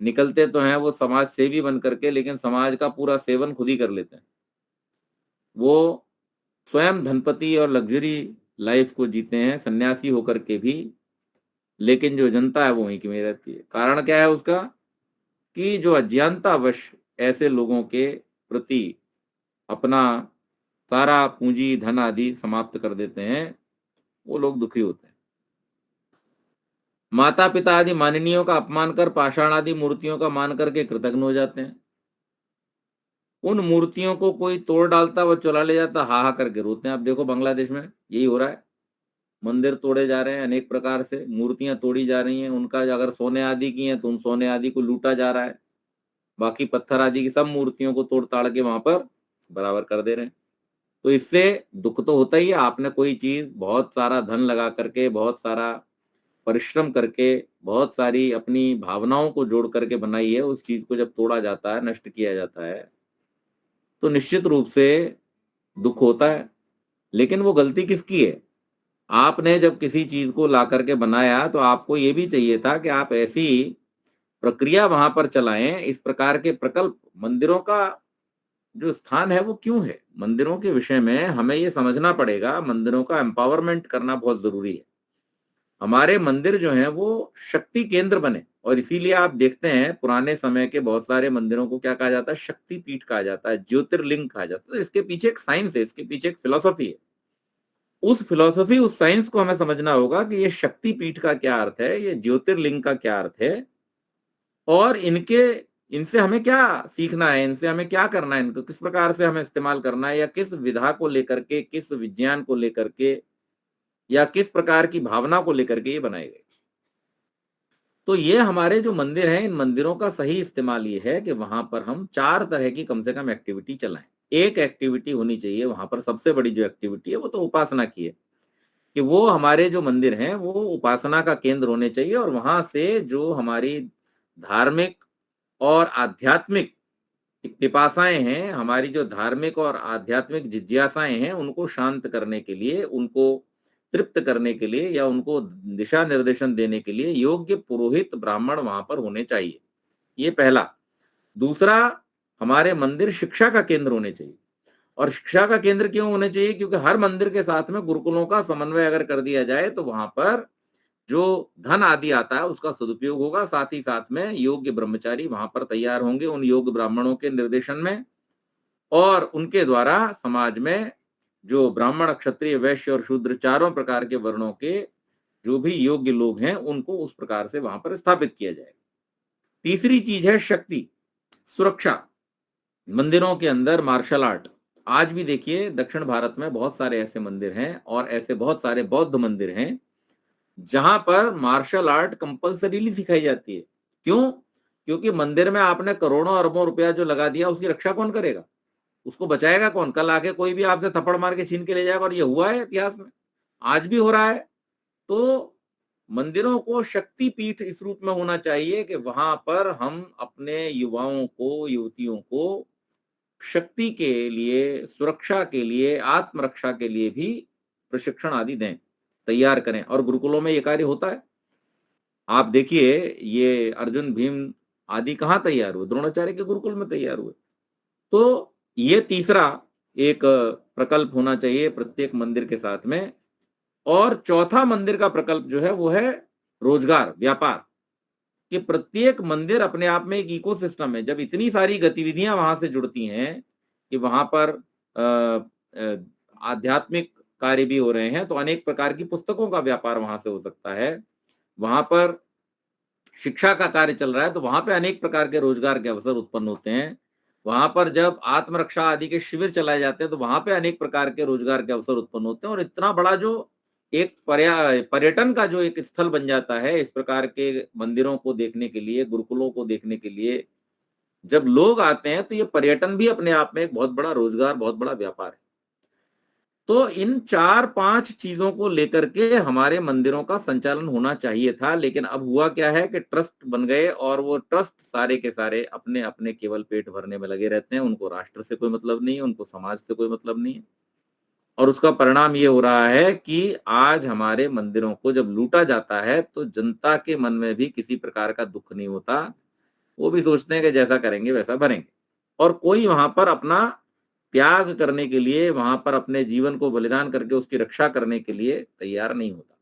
निकलते तो हैं वो समाज सेवी बन करके, लेकिन समाज का पूरा सेवन खुद ही कर लेते हैं। वो स्वयं धनपति और लग्जरी लाइफ को जीते हैं सन्यासी होकर के भी, लेकिन जो जनता है वो वहीं की वहीं रहती है। कारण क्या है उसका? कि जो अज्ञानतावश ऐसे लोगों के प्रति अपना सारा पूंजी धन आदि समाप्त कर देते हैं, वो लोग दुखी होते हैं। माता पिता आदि माननीयों का अपमान कर पाषाण आदि मूर्तियों का मान करके कृतघ्न हो जाते हैं। उन मूर्तियों को कोई तोड़ डालता, वो चुरा ले जाता, हा हा करके रोते हैं। अब देखो बांग्लादेश में यही हो रहा है, मंदिर तोड़े जा रहे हैं, अनेक प्रकार से मूर्तियां तोड़ी जा रही हैं। उनका अगर सोने आदि की हैं तो उन सोने आदि को लूटा जा रहा है, बाकी पत्थर आदि की सब मूर्तियों को तोड़ ताड़ के वहां पर बराबर कर दे रहे हैं। तो इससे दुख तो होता ही है। आपने कोई चीज बहुत सारा धन लगा करके, बहुत सारा परिश्रम करके, बहुत सारी अपनी भावनाओं को जोड़ करके बनाई है, उस चीज को जब तोड़ा जाता है, नष्ट किया जाता है, तो निश्चित रूप से दुख होता है। लेकिन वो गलती किसकी है? आपने जब किसी चीज को ला करके बनाया तो आपको ये भी चाहिए था कि आप ऐसी प्रक्रिया वहां पर चलाएं। इस प्रकार के प्रकल्प, मंदिरों का जो स्थान है वो क्यों है, मंदिरों के विषय में हमें ये समझना पड़ेगा। मंदिरों का एम्पावरमेंट करना बहुत जरूरी है। हमारे मंदिर जो हैं वो शक्ति केंद्र बने, और इसीलिए आप देखते हैं पुराने समय के बहुत सारे मंदिरों को क्या कहा जाता है? शक्ति पीठ कहा जाता है, ज्योतिर्लिंग कहा जाता है। तो इसके पीछे एक साइंस है, इसके पीछे एक फिलॉसफी है। उस फिलॉसफी, उस साइंस को हमें समझना होगा कि ये शक्ति पीठ का क्या अर्थ है, ये ज्योतिर्लिंग का क्या अर्थ है, और इनसे हमें क्या सीखना है, इनसे हमें क्या करना है, इनको किस प्रकार से हमें इस्तेमाल करना है, या किस विधा को लेकर के, किस विज्ञान को लेकर के, या किस प्रकार की भावना को लेकर के ये बनाए गए। तो ये हमारे जो मंदिर हैं, इन मंदिरों का सही इस्तेमाल ये है कि वहां पर हम 4 तरह की कम से कम एक्टिविटी चलाएं। एक एक्टिविटी होनी चाहिए वहां पर, सबसे बड़ी जो एक्टिविटी है वो तो उपासना की है, कि वो हमारे जो मंदिर हैं वो उपासना का केंद्र होने चाहिए, और वहां से जो हमारी धार्मिक और आध्यात्मिक पिपासाएं हैं, हमारी जो धार्मिक और आध्यात्मिक जिज्ञासाएं हैं, उनको शांत करने के लिए, उनको तृप्त करने के लिए, या उनको दिशा निर्देशन देने के लिए योग्य पुरोहित ब्राह्मण वहां पर होने चाहिए। ये पहला। दूसरा, हमारे मंदिर शिक्षा का केंद्र होने चाहिए। और शिक्षा का केंद्र क्यों होने चाहिए? क्योंकि हर मंदिर के साथ में गुरुकुलों का समन्वय अगर कर दिया जाए तो वहां पर जो धन आदि आता है उसका सदुपयोग होगा। साथ ही साथ में योग्य ब्रह्मचारी वहां पर तैयार होंगे उन योग्य ब्राह्मणों के निर्देशन में, और उनके द्वारा समाज में जो ब्राह्मण, क्षत्रिय, वैश्य और शूद्र चारों प्रकार के वर्णों के जो भी योग्य लोग हैं उनको उस प्रकार से वहां पर स्थापित किया जाएगा। तीसरी चीज है शक्ति, सुरक्षा। मंदिरों के अंदर मार्शल आर्ट, आज भी देखिए दक्षिण भारत में बहुत सारे ऐसे मंदिर हैं, और ऐसे बहुत सारे बौद्ध मंदिर हैं जहां पर मार्शल आर्ट कंपल्सरीली सिखाई जाती है। क्यों? क्योंकि मंदिर में आपने करोड़ों अरबों रुपया जो लगा दिया, उसकी रक्षा कौन करेगा? उसको बचाएगा कौन? कल आके कोई भी आपसे थप्पड़ मार के छीन के ले जाएगा, और ये हुआ है इतिहास में, आज भी हो रहा है। तो मंदिरों को शक्ति पीठ इस रूप में होना चाहिए कि वहां पर हम अपने युवाओं को, युवतियों को शक्ति के लिए, सुरक्षा के लिए, आत्मरक्षा के लिए भी प्रशिक्षण आदि दें, तैयार करें। और गुरुकुलों में ये कार्य होता है। आप देखिए, ये अर्जुन, भीम आदि कहाँ तैयार हुए? द्रोणाचार्य के गुरुकुल में तैयार हुए। तो ये तीसरा एक प्रकल्प होना चाहिए प्रत्येक मंदिर के साथ में। और चौथा मंदिर का प्रकल्प जो है वो है रोजगार, व्यापार। कि प्रत्येक मंदिर अपने आप में एक इकोसिस्टम है। जब इतनी सारी गतिविधियां वहां से जुड़ती हैं कि वहां पर आध्यात्मिक कार्य भी हो रहे हैं, तो अनेक प्रकार की पुस्तकों का व्यापार वहां से हो सकता है। वहां पर शिक्षा का कार्य चल रहा है तो वहां पे अनेक प्रकार के रोजगार के अवसर उत्पन्न होते हैं। वहां पर जब आत्मरक्षा आदि के शिविर चलाए जाते हैं तो वहां पे अनेक प्रकार के रोजगार के अवसर उत्पन्न होते हैं। और इतना बड़ा जो एक पर्यटन का जो एक स्थल बन जाता है इस प्रकार के मंदिरों को देखने के लिए, गुरुकुलों को देखने के लिए जब लोग आते हैं, तो ये पर्यटन भी अपने आप में एक बहुत बड़ा रोजगार, बहुत बड़ा व्यापार है। तो इन 4-5 चीजों को लेकर के हमारे मंदिरों का संचालन होना चाहिए था। लेकिन अब हुआ क्या है कि ट्रस्ट बन गए, और वो ट्रस्ट सारे के सारे अपने अपने केवल पेट भरने में लगे रहते हैं। उनको राष्ट्र से कोई मतलब नहीं है, उनको समाज से कोई मतलब नहीं है। और उसका परिणाम ये हो रहा है कि आज हमारे मंदिरों को जब लूटा जाता है तो जनता के मन में भी किसी प्रकार का दुख नहीं होता। वो भी सोचते हैं कि जैसा करेंगे वैसा बनेंगे, और कोई वहां पर अपना त्याग करने के लिए, वहां पर अपने जीवन को बलिदान करके उसकी रक्षा करने के लिए तैयार नहीं होता।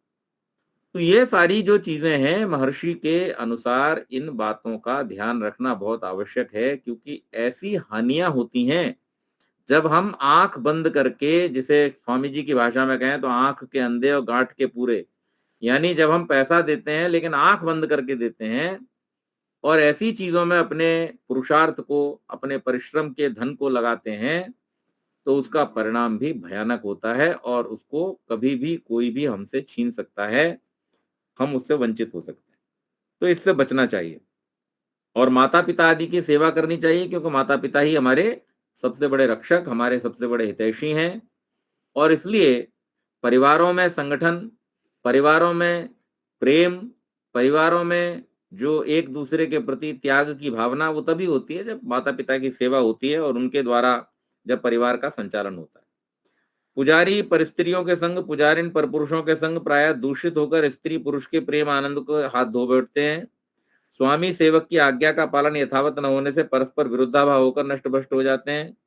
तो ये सारी जो चीजें हैं, महर्षि के अनुसार इन बातों का ध्यान रखना बहुत आवश्यक है, क्योंकि ऐसी हानियां होती हैं जब हम आंख बंद करके, जिसे स्वामी जी की भाषा में कहें तो आंख के अंधे और गांठ के पूरे, यानी जब हम पैसा देते हैं लेकिन आंख बंद करके देते हैं और ऐसी चीजों में अपने पुरुषार्थ को, अपने परिश्रम के धन को लगाते हैं, तो उसका परिणाम भी भयानक होता है और उसको कभी भी कोई भी हमसे छीन सकता है, हम उससे वंचित हो सकते हैं। तो इससे बचना चाहिए और माता पिता आदि की सेवा करनी चाहिए, क्योंकि माता पिता ही हमारे सबसे बड़े रक्षक, हमारे सबसे बड़े हितैषी हैं। और इसलिए परिवारों में संगठन, परिवारों में प्रेम, परिवारों में जो एक दूसरे के प्रति त्याग की भावना, वो तभी होती है जब माता पिता की सेवा होती है और उनके द्वारा जब परिवार का संचालन होता है। पुजारी परस्त्रियों के संग, पुजारिन परपुरुषों के संग प्रायः दूषित होकर स्त्री पुरुष के प्रेम आनंद को हाथ धो बैठते हैं। स्वामी सेवक की आज्ञा का पालन यथावत न होने से परस्पर विरुद्धाभाव होकर नष्ट भ्रष्ट हो जाते हैं।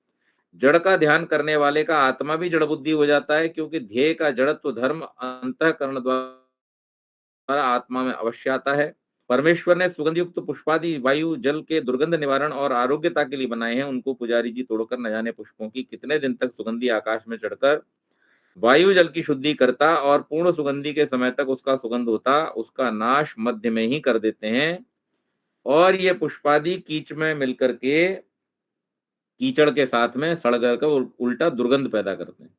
जड़ का ध्यान करने वाले का आत्मा भी जड़ बुद्धि हो जाता है, क्योंकि ध्येय का जड़त्व धर्म अंतःकरण द्वारा आत्मा में अवश्य आता है। परमेश्वर ने सुगंध युक्त पुष्पादि वायु जल के दुर्गंध निवारण और आरोग्यता के लिए बनाए हैं। उनको पुजारी जी तोड़कर न जाने पुष्पों की कितने दिन तक सुगंधी आकाश में चढ़कर वायु जल की शुद्धि करता और पूर्ण सुगंधी के समय तक उसका सुगंध होता, उसका नाश मध्य में ही कर देते हैं। और ये पुष्पादि कीच में मिलकर के, कीचड़ के साथ में सड़ कर उल्टा दुर्गंध पैदा करते हैं।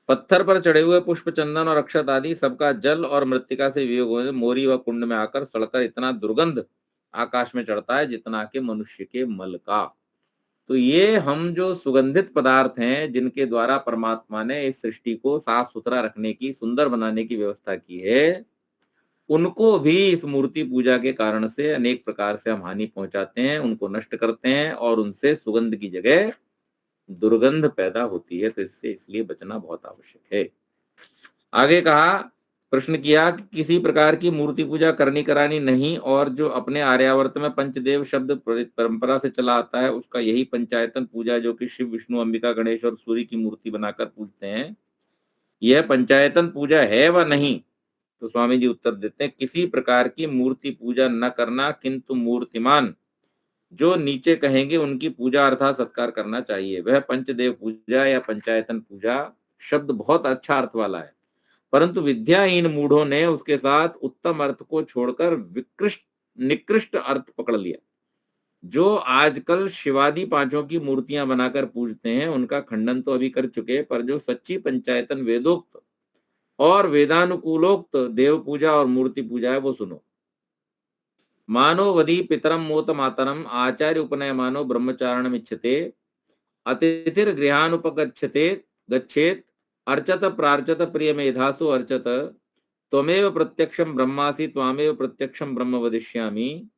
पत्थर पर चढ़े हुए पुष्प, चंदन और अक्षत आदि सबका जल और मृत्तिका से वियोग होने मोरी व कुंड में आकर सड़कर इतना दुर्गंध आकाश में चढ़ता है जितना कि मनुष्य के मल का। तो ये हम जो सुगंधित पदार्थ हैं, जिनके द्वारा परमात्मा ने इस सृष्टि को साफ सुथरा रखने की, सुंदर बनाने की व्यवस्था की है, उनको भी इस मूर्ति पूजा के कारण से अनेक प्रकार से हम हानि पहुंचाते हैं, उनको नष्ट करते हैं और उनसे सुगंध की जगह दुर्गंध पैदा होती है। तो इससे इसलिए बचना बहुत आवश्यक है। आगे कहा, प्रश्न किया कि किसी प्रकार की मूर्ति पूजा करनी करानी नहीं, और जो अपने आर्यावर्त में पंचदेव शब्द परंपरा से चला आता है, उसका यही पंचायतन पूजा, जो कि शिव विष्णु अंबिका गणेश और सूर्य की मूर्ति बनाकर पूजते हैं, यह पंचायतन पूजा है व नहीं? तो स्वामी जी उत्तर देते हैं, किसी प्रकार की मूर्ति पूजा न करना, किंतु मूर्तिमान जो नीचे कहेंगे उनकी पूजा अर्थात सत्कार करना चाहिए। वह पंचदेव पूजा या पंचायतन पूजा शब्द बहुत अच्छा अर्थ वाला है, परंतु विद्याहीन मूढ़ों ने उसके साथ उत्तम अर्थ को छोड़कर विकृष्ट निकृष्ट अर्थ पकड़ लिया। जो आजकल शिवादि पांचों की मूर्तियां बनाकर पूजते हैं, उनका खंडन तो अभी कर चुके, पर जो सच्ची पंचायतन वेदोक्त और वेदानुकूलोक्त देव पूजा और मूर्ति पूजा है, वो सुनो। मानो वधि पितरम मोत मातरम आचार्य उपनय मानो ब्रह्मचारणम इच्छते अतिथिर गृहानुपगच्छते गच्छेत अर्चत प्रार्चत प्रिय मेधासु अर्चत त्वमेव प्रत्यक्षम ब्रह्मासि त्वामेव प्रत्यक्षम ब्रह्म वदिष्यामि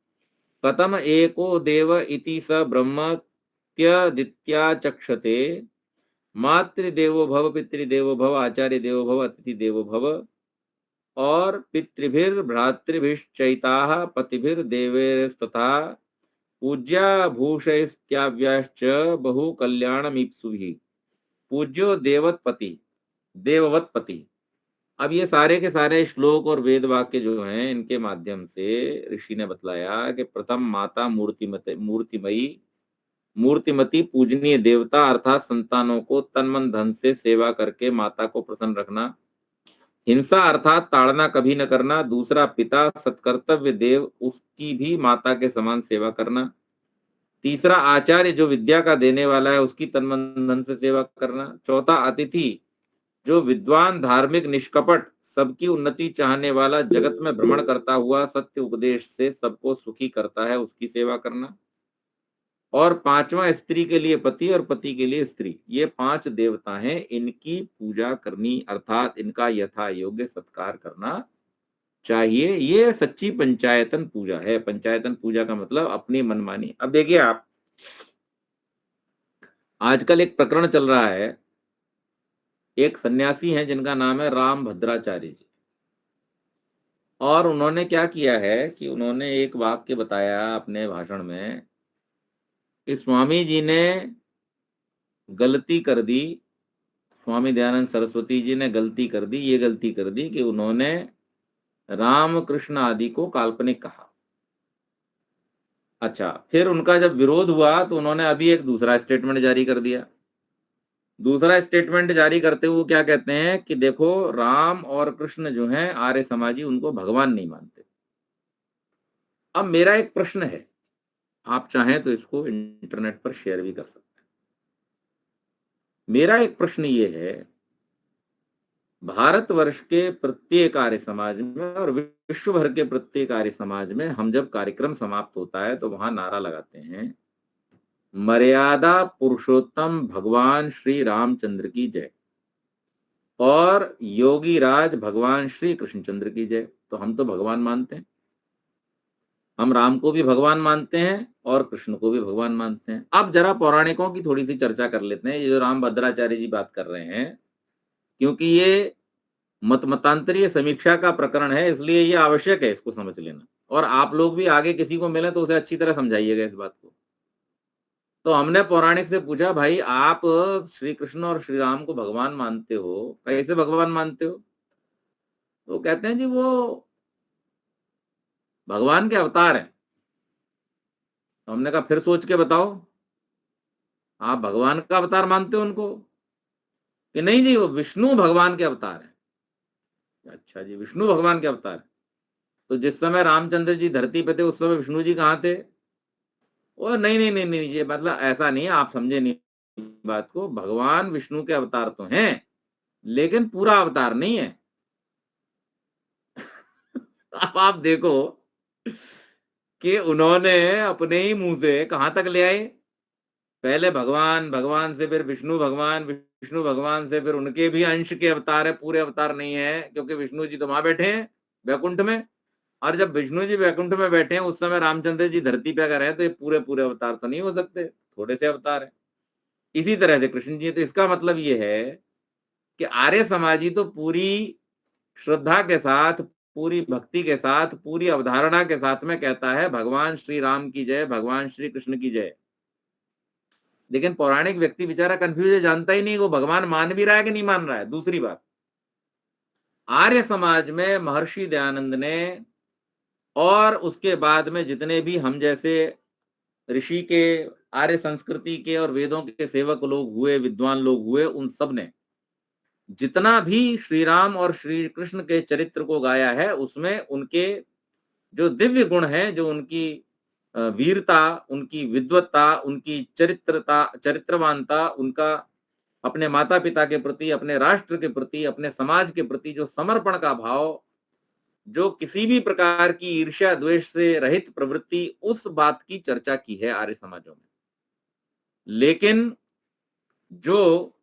कथम एको देव इति स ब्रह्मत्यदित्याचक्षते मातृदेवो भव पितृदेवो भव आचार्य देवो भव अतिथि देवो भव और पितृभिर भ्रातृभिश्चैताः पतिभिर देवैस्तथा पूज्या भूषैस्त्याव्याश्च बहु कल्याणमीप्सुभिः पूज्यो देवत्पति देववत्पति। अब ये सारे के सारे श्लोक और वेद वाक्य जो हैं, इनके माध्यम से ऋषि ने बतलाया कि प्रथम माता मूर्तिमती पूजनीय देवता अर्थात संतानों को तन मन धन से सेवा करके माता को प्रसन्न रखना। हिंसा अर्थात ताड़ना कभी न करना। दूसरा, पिता सत्कर्तव्य देव, उसकी भी माता के समान सेवा करना। तीसरा, आचार्य जो विद्या का देने वाला है, उसकी तन मन धन से सेवा करना। चौथा, अतिथि जो विद्वान धार्मिक निष्कपट सबकी उन्नति चाहने वाला जगत में भ्रमण करता हुआ सत्य उपदेश से सबको सुखी करता है, उसकी सेवा करना। और पांचवा, स्त्री के लिए पति और पति के लिए स्त्री। ये 5 देवता हैं, इनकी पूजा करनी अर्थात इनका यथा योग्य सत्कार करना चाहिए। ये सच्ची पंचायतन पूजा है। पंचायतन पूजा का मतलब अपनी मनमानी। अब देखिए आप, आजकल एक प्रकरण चल रहा है, एक सन्यासी हैं जिनका नाम है राम भद्राचार्य जी। और उन्होंने क्या किया है कि उन्होंने एक वाक्य बताया अपने भाषण में कि स्वामी जी ने गलती कर दी, स्वामी दयानंद सरस्वती जी ने गलती कर दी, ये गलती कर दी कि उन्होंने राम कृष्ण आदि को काल्पनिक कहा। अच्छा, फिर उनका जब विरोध हुआ तो उन्होंने अभी एक दूसरा स्टेटमेंट जारी कर दिया। दूसरा स्टेटमेंट जारी करते हुए क्या कहते हैं कि देखो, राम और कृष्ण जो हैं आर्य समाजी उनको भगवान नहीं मानते। अब मेरा एक प्रश्न है, आप चाहें तो इसको इंटरनेट पर शेयर भी कर सकते हैं। मेरा एक प्रश्न ये है, भारतवर्ष के प्रत्येक आर्य समाज में और विश्व भर के प्रत्येक आर्य समाज में हम जब कार्यक्रम समाप्त होता है तो वहां नारा लगाते हैं, मर्यादा पुरुषोत्तम भगवान श्री रामचंद्र की जय और योगी राज भगवान श्री कृष्णचंद्र की जय। तो हम तो भगवान मानते हैं, हम राम को भी भगवान मानते हैं और कृष्ण को भी भगवान मानते हैं। अब जरा पौराणिकों की थोड़ी सी चर्चा कर लेते हैं। ये जो राम भद्राचार्य जी बात कर रहे हैं, क्योंकि ये मतांतरीय समीक्षा का प्रकरण है, इसलिए ये आवश्यक है इसको समझ लेना। और आप लोग भी आगे किसी को मिले तो उसे अच्छी तरह समझाइएगा इस बात को। तो हमने पौराणिक से पूछा, भाई आप श्री कृष्ण और श्री राम को भगवान मानते हो, कैसे भगवान मानते हो? तो कहते हैं जी वो भगवान के अवतार हैं। तो हमने कहा फिर सोच के बताओ, आप भगवान का अवतार मानते हो उनको? कि नहीं जी, वो विष्णु भगवान के अवतार है। अच्छा जी, विष्णु भगवान के अवतार है। तो जिस समय रामचंद्र जी धरती पे थे उस समय विष्णु जी कहाँ थे? ओ नहीं नहीं नहीं नहीं, ये मतलब ऐसा नहीं है, आप समझे नहीं बात को। भगवान विष्णु के अवतार तो हैं, लेकिन पूरा अवतार नहीं है। अब आप देखो कि उन्होंने अपने ही मुंह से कहां तक ले आए, पहले भगवान, भगवान से फिर विष्णु भगवान, विष्णु भगवान से फिर उनके भी अंश के अवतार है, पूरे अवतार नहीं है, क्योंकि विष्णु जी तो वहां बैठे हैं वैकुंठ में। और जब विष्णु जी वैकुंठ में बैठे हैं उस समय रामचंद्र जी धरती पे अगर है तो ये पूरे पूरे अवतार तो नहीं हो सकते, थोड़े से अवतार है। इसी तरह से कृष्ण जी, तो इसका मतलब ये है कि आर्य समाजी तो पूरी श्रद्धा के साथ, पूरी भक्ति के साथ, पूरी अवधारणा के साथ में कहता है भगवान श्री राम की जय, भगवान श्री कृष्ण की जय। लेकिन पौराणिक व्यक्ति बेचारा कंफ्यूज है, जानता ही नहीं वो भगवान मान भी रहा है कि नहीं मान रहा है। दूसरी बात, आर्य समाज में महर्षि दयानंद ने और उसके बाद में जितने भी हम जैसे ऋषि के, आर्य संस्कृति के और वेदों के सेवक लोग हुए, विद्वान लोग हुए, उन सब ने जितना भी श्री राम और श्री कृष्ण के चरित्र को गाया है उसमें उनके जो दिव्य गुण हैं, जो उनकी वीरता, उनकी विद्वत्ता, उनकी चरित्रवानता, उनका अपने माता पिता के प्रति, अपने राष्ट्र के प्रति, अपने समाज के प्रति जो समर्पण का भाव, जो किसी भी प्रकार की ईर्ष्या द्वेष से रहित प्रवृत्ति, उस बात की चर्चा की है आर्य समाजों में। लेकिन जो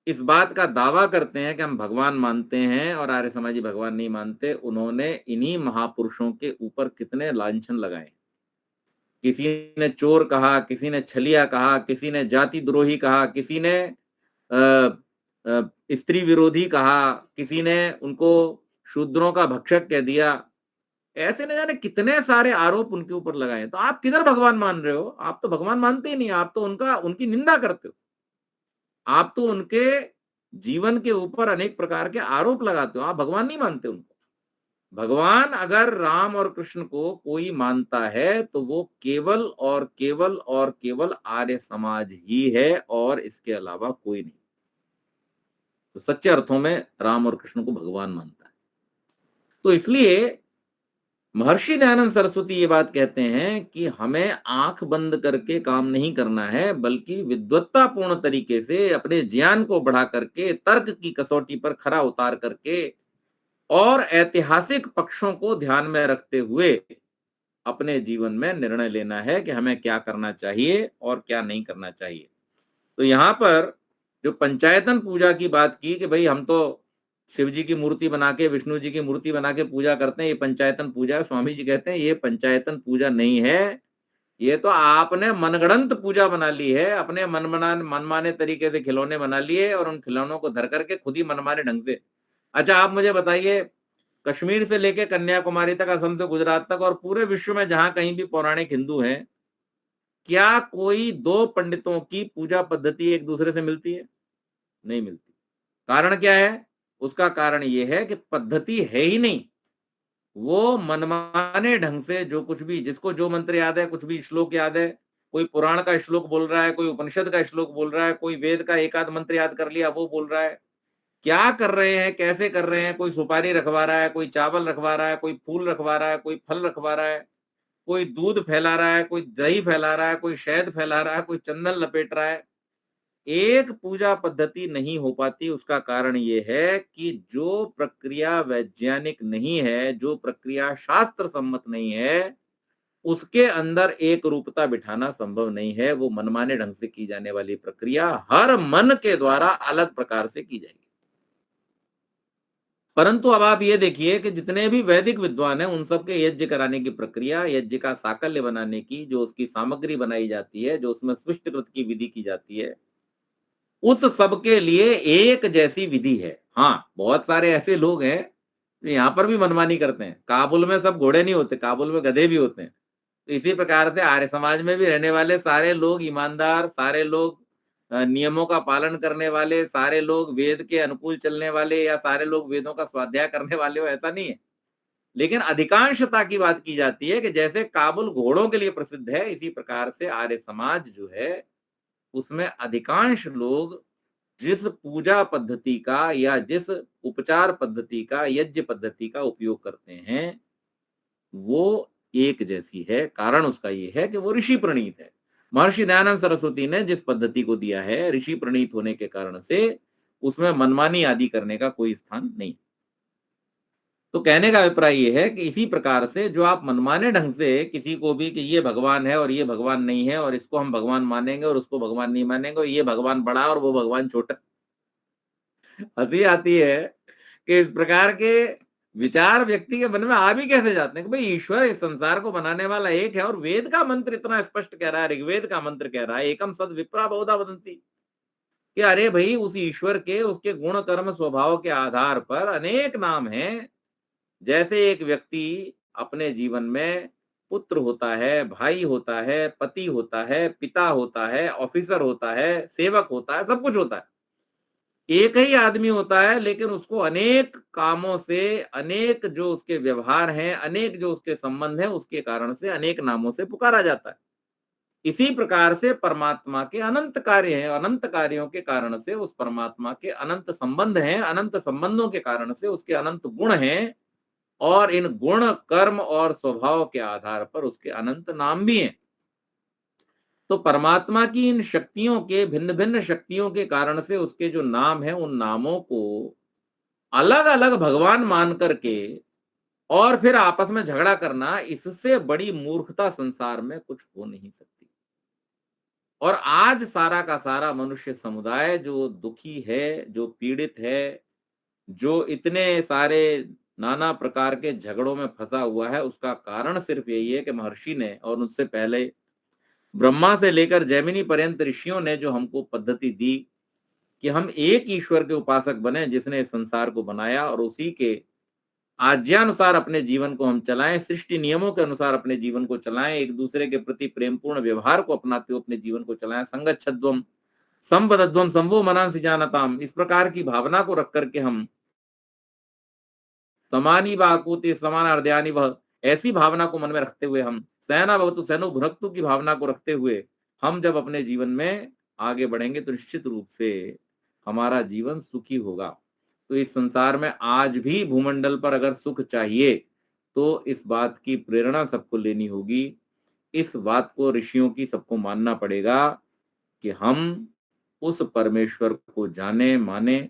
इस बात का दावा करते हैं कि हम भगवान मानते हैं और आर्य समाजी भगवान नहीं मानते, उन्होंने इन्हीं महापुरुषों के ऊपर कितने लांछन लगाए। किसी ने चोर कहा, किसी ने छलिया कहा, किसी ने जाति द्रोही कहा, किसी ने स्त्री विरोधी कहा, किसी ने उनको शूद्रों का भक्षक कह दिया। ऐसे न जाने कितने सारे आरोप उनके ऊपर लगाए। तो आप किधर भगवान मान रहे हो? आप तो भगवान मानते ही नहीं, आप तो उनकी निंदा करते हो। आप तो उनके जीवन के ऊपर अनेक प्रकार के आरोप लगाते हो, आप भगवान नहीं मानते उनको। भगवान अगर राम और कृष्ण को कोई मानता है तो वो केवल और केवल और केवल आर्य समाज ही है और इसके अलावा कोई नहीं। तो सच्चे अर्थों में राम और कृष्ण को भगवान मानता है। तो इसलिए महर्षि दयानंद सरस्वती ये बात कहते हैं कि हमें आंख बंद करके काम नहीं करना है, बल्कि विद्वत्तापूर्ण तरीके से अपने ज्ञान को बढ़ा करके, तर्क की कसौटी पर खरा उतार करके और ऐतिहासिक पक्षों को ध्यान में रखते हुए अपने जीवन में निर्णय लेना है कि हमें क्या करना चाहिए और क्या नहीं करना चाहिए। तो यहाँ पर जो पंचायतन पूजा की बात की कि भाई हम तो शिव जी की मूर्ति बना के, विष्णु जी की मूर्ति बना के पूजा करते हैं, ये पंचायतन पूजा है। स्वामी जी कहते हैं ये पंचायतन पूजा नहीं है, ये तो आपने मनगढ़ंत पूजा बना ली है। अपने मनमाने तरीके से खिलौने बना लिए और उन खिलौनों को धर करके खुद ही मनमाने ढंग से। अच्छा आप मुझे बताइए, कश्मीर से लेके कन्याकुमारी तक, असम से गुजरात तक और पूरे विश्व में जहां कहीं भी पौराणिक हिंदू हैं, क्या कोई दो पंडितों की पूजा पद्धति एक दूसरे से मिलती है? नहीं मिलती। कारण क्या है? उसका कारण ये है कि पद्धति है ही नहीं। वो मनमाने ढंग से जो कुछ भी, जिसको जो मंत्र याद है, कुछ भी श्लोक याद है, कोई पुराण का श्लोक बोल रहा है, कोई उपनिषद का श्लोक बोल रहा है, कोई वेद का एक आध मंत्र याद कर लिया वो बोल रहा है। क्या कर रहे हैं, कैसे कर रहे हैं, कोई सुपारी रखवा रहा है, कोई चावल रखवा रहा है, कोई फूल रखवा रहा है, कोई फल रखवा रहा है, कोई दूध फैला रहा है, कोई दही फैला रहा है, कोई शहद फैला रहा है, कोई चंदन लपेट रहा है। एक पूजा पद्धति नहीं हो पाती। उसका कारण ये है कि जो प्रक्रिया वैज्ञानिक नहीं है, जो प्रक्रिया शास्त्र सम्मत नहीं है, उसके अंदर एक रूपता बिठाना संभव नहीं है। वो मनमाने ढंग से की जाने वाली प्रक्रिया हर मन के द्वारा अलग प्रकार से की जाएगी। परंतु अब आप ये देखिए कि जितने भी वैदिक विद्वान हैं, उन सबके यज्ञ कराने की प्रक्रिया, यज्ञ का साकल्य बनाने की, जो उसकी सामग्री बनाई जाती है, जो उसमें स्विष्टकृत की विधि की जाती है, उस सब के लिए एक जैसी विधि है। हाँ, बहुत सारे ऐसे लोग हैं जो यहाँ पर भी मनमानी करते हैं। काबुल में सब घोड़े नहीं होते, काबुल में गधे भी होते हैं। तो इसी प्रकार से आर्य समाज में भी रहने वाले सारे लोग ईमानदार, सारे लोग नियमों का पालन करने वाले, सारे लोग वेद के अनुकूल चलने वाले या सारे लोग वेदों का स्वाध्याय करने वाले हो, ऐसा नहीं है। लेकिन अधिकांशता की बात की जाती है कि जैसे काबुल घोड़ों के लिए प्रसिद्ध है, इसी प्रकार से आर्य समाज जो है, उसमें अधिकांश लोग जिस पूजा पद्धति का या जिस उपचार पद्धति का, यज्ञ पद्धति का उपयोग करते हैं, वो एक जैसी है। कारण उसका ये है कि वो ऋषि प्रणीत है। महर्षि दयानंद सरस्वती ने जिस पद्धति को दिया है, ऋषि प्रणीत होने के कारण से उसमें मनमानी आदि करने का कोई स्थान नहीं। तो कहने का अभिप्राय ये है कि इसी प्रकार से जो आप मनमाने ढंग से किसी को भी कि ये भगवान है और ये भगवान नहीं है और इसको हम भगवान मानेंगे और उसको भगवान नहीं मानेंगे और ये भगवान बड़ा और वो भगवान छोटा, हंसी आती है कि इस प्रकार के विचार व्यक्ति के मन में आ भी कैसे जाते हैं कि भाई ईश्वर इस संसार को बनाने वाला एक है और वेद का मंत्र इतना स्पष्ट कह रहा है, ऋग्वेद का मंत्र कह रहा है, एकम सद विप्रा बहुधा वदंती, कि अरे भाई उस ईश्वर के, उसके गुण कर्म स्वभाव के आधार पर अनेक नाम हैं। जैसे एक व्यक्ति अपने जीवन में पुत्र होता है, भाई होता है, पति होता है, पिता होता है, ऑफिसर होता है, सेवक होता है, सब कुछ होता है। एक ही आदमी होता है लेकिन उसको अनेक कामों से, अनेक जो उसके व्यवहार हैं, अनेक जो उसके संबंध हैं, उसके कारण से अनेक नामों से पुकारा जाता है। इसी प्रकार से परमात्मा के अनंत कार्य हैं, अनंत कार्यों के कारण से उस परमात्मा के अनंत संबंध हैं, अनंत संबंधों के कारण से उसके अनंत गुण हैं और इन गुण, कर्म और स्वभाव के आधार पर उसके अनंत नाम भी हैं। तो परमात्मा की इन शक्तियों के, भिन्न भिन्न शक्तियों के कारण से उसके जो नाम है, उन नामों को अलग अलग भगवान मान करके और फिर आपस में झगड़ा करना, इससे बड़ी मूर्खता संसार में कुछ हो नहीं सकती। और आज सारा का सारा मनुष्य समुदाय जो दुखी है, जो पीड़ित है, जो इतने सारे नाना प्रकार के झगड़ों में फंसा हुआ है, उसका कारण सिर्फ यही है कि महर्षि ने और उससे पहले ब्रह्मा से लेकर जैमिनी पर्यंत ऋषियों ने जो हमको पद्धति दी कि हम एक ईश्वर के उपासक बने जिसने इस संसार को बनाया और उसी के आज्ञानुसार अपने जीवन को हम चलाएं, सृष्टि नियमों के अनुसार अपने जीवन को चलाएं, एक दूसरे के प्रति प्रेमपूर्ण व्यवहार को अपनाते हुए अपने जीवन को चलाएं, संगच्छध्वम संवदध्वम संवो मनांसि जानताम, इस प्रकार की भावना को रख करके हम समानी बाकूति समान अर्ध्यानि वह, ऐसी भावना को मन में रखते हुए हम सहना भवतु सहनो भुनक्तु की भावना को रखते हुए हम जब अपने जीवन में आगे बढ़ेंगे तो निश्चित रूप से हमारा जीवन सुखी होगा। तो इस संसार में आज भी भूमंडल पर अगर सुख चाहिए तो इस बात की प्रेरणा सबको लेनी होगी, इस बात को ऋषियों की सबको मानना पड़ेगा कि हम उस परमेश्वर को जाने, माने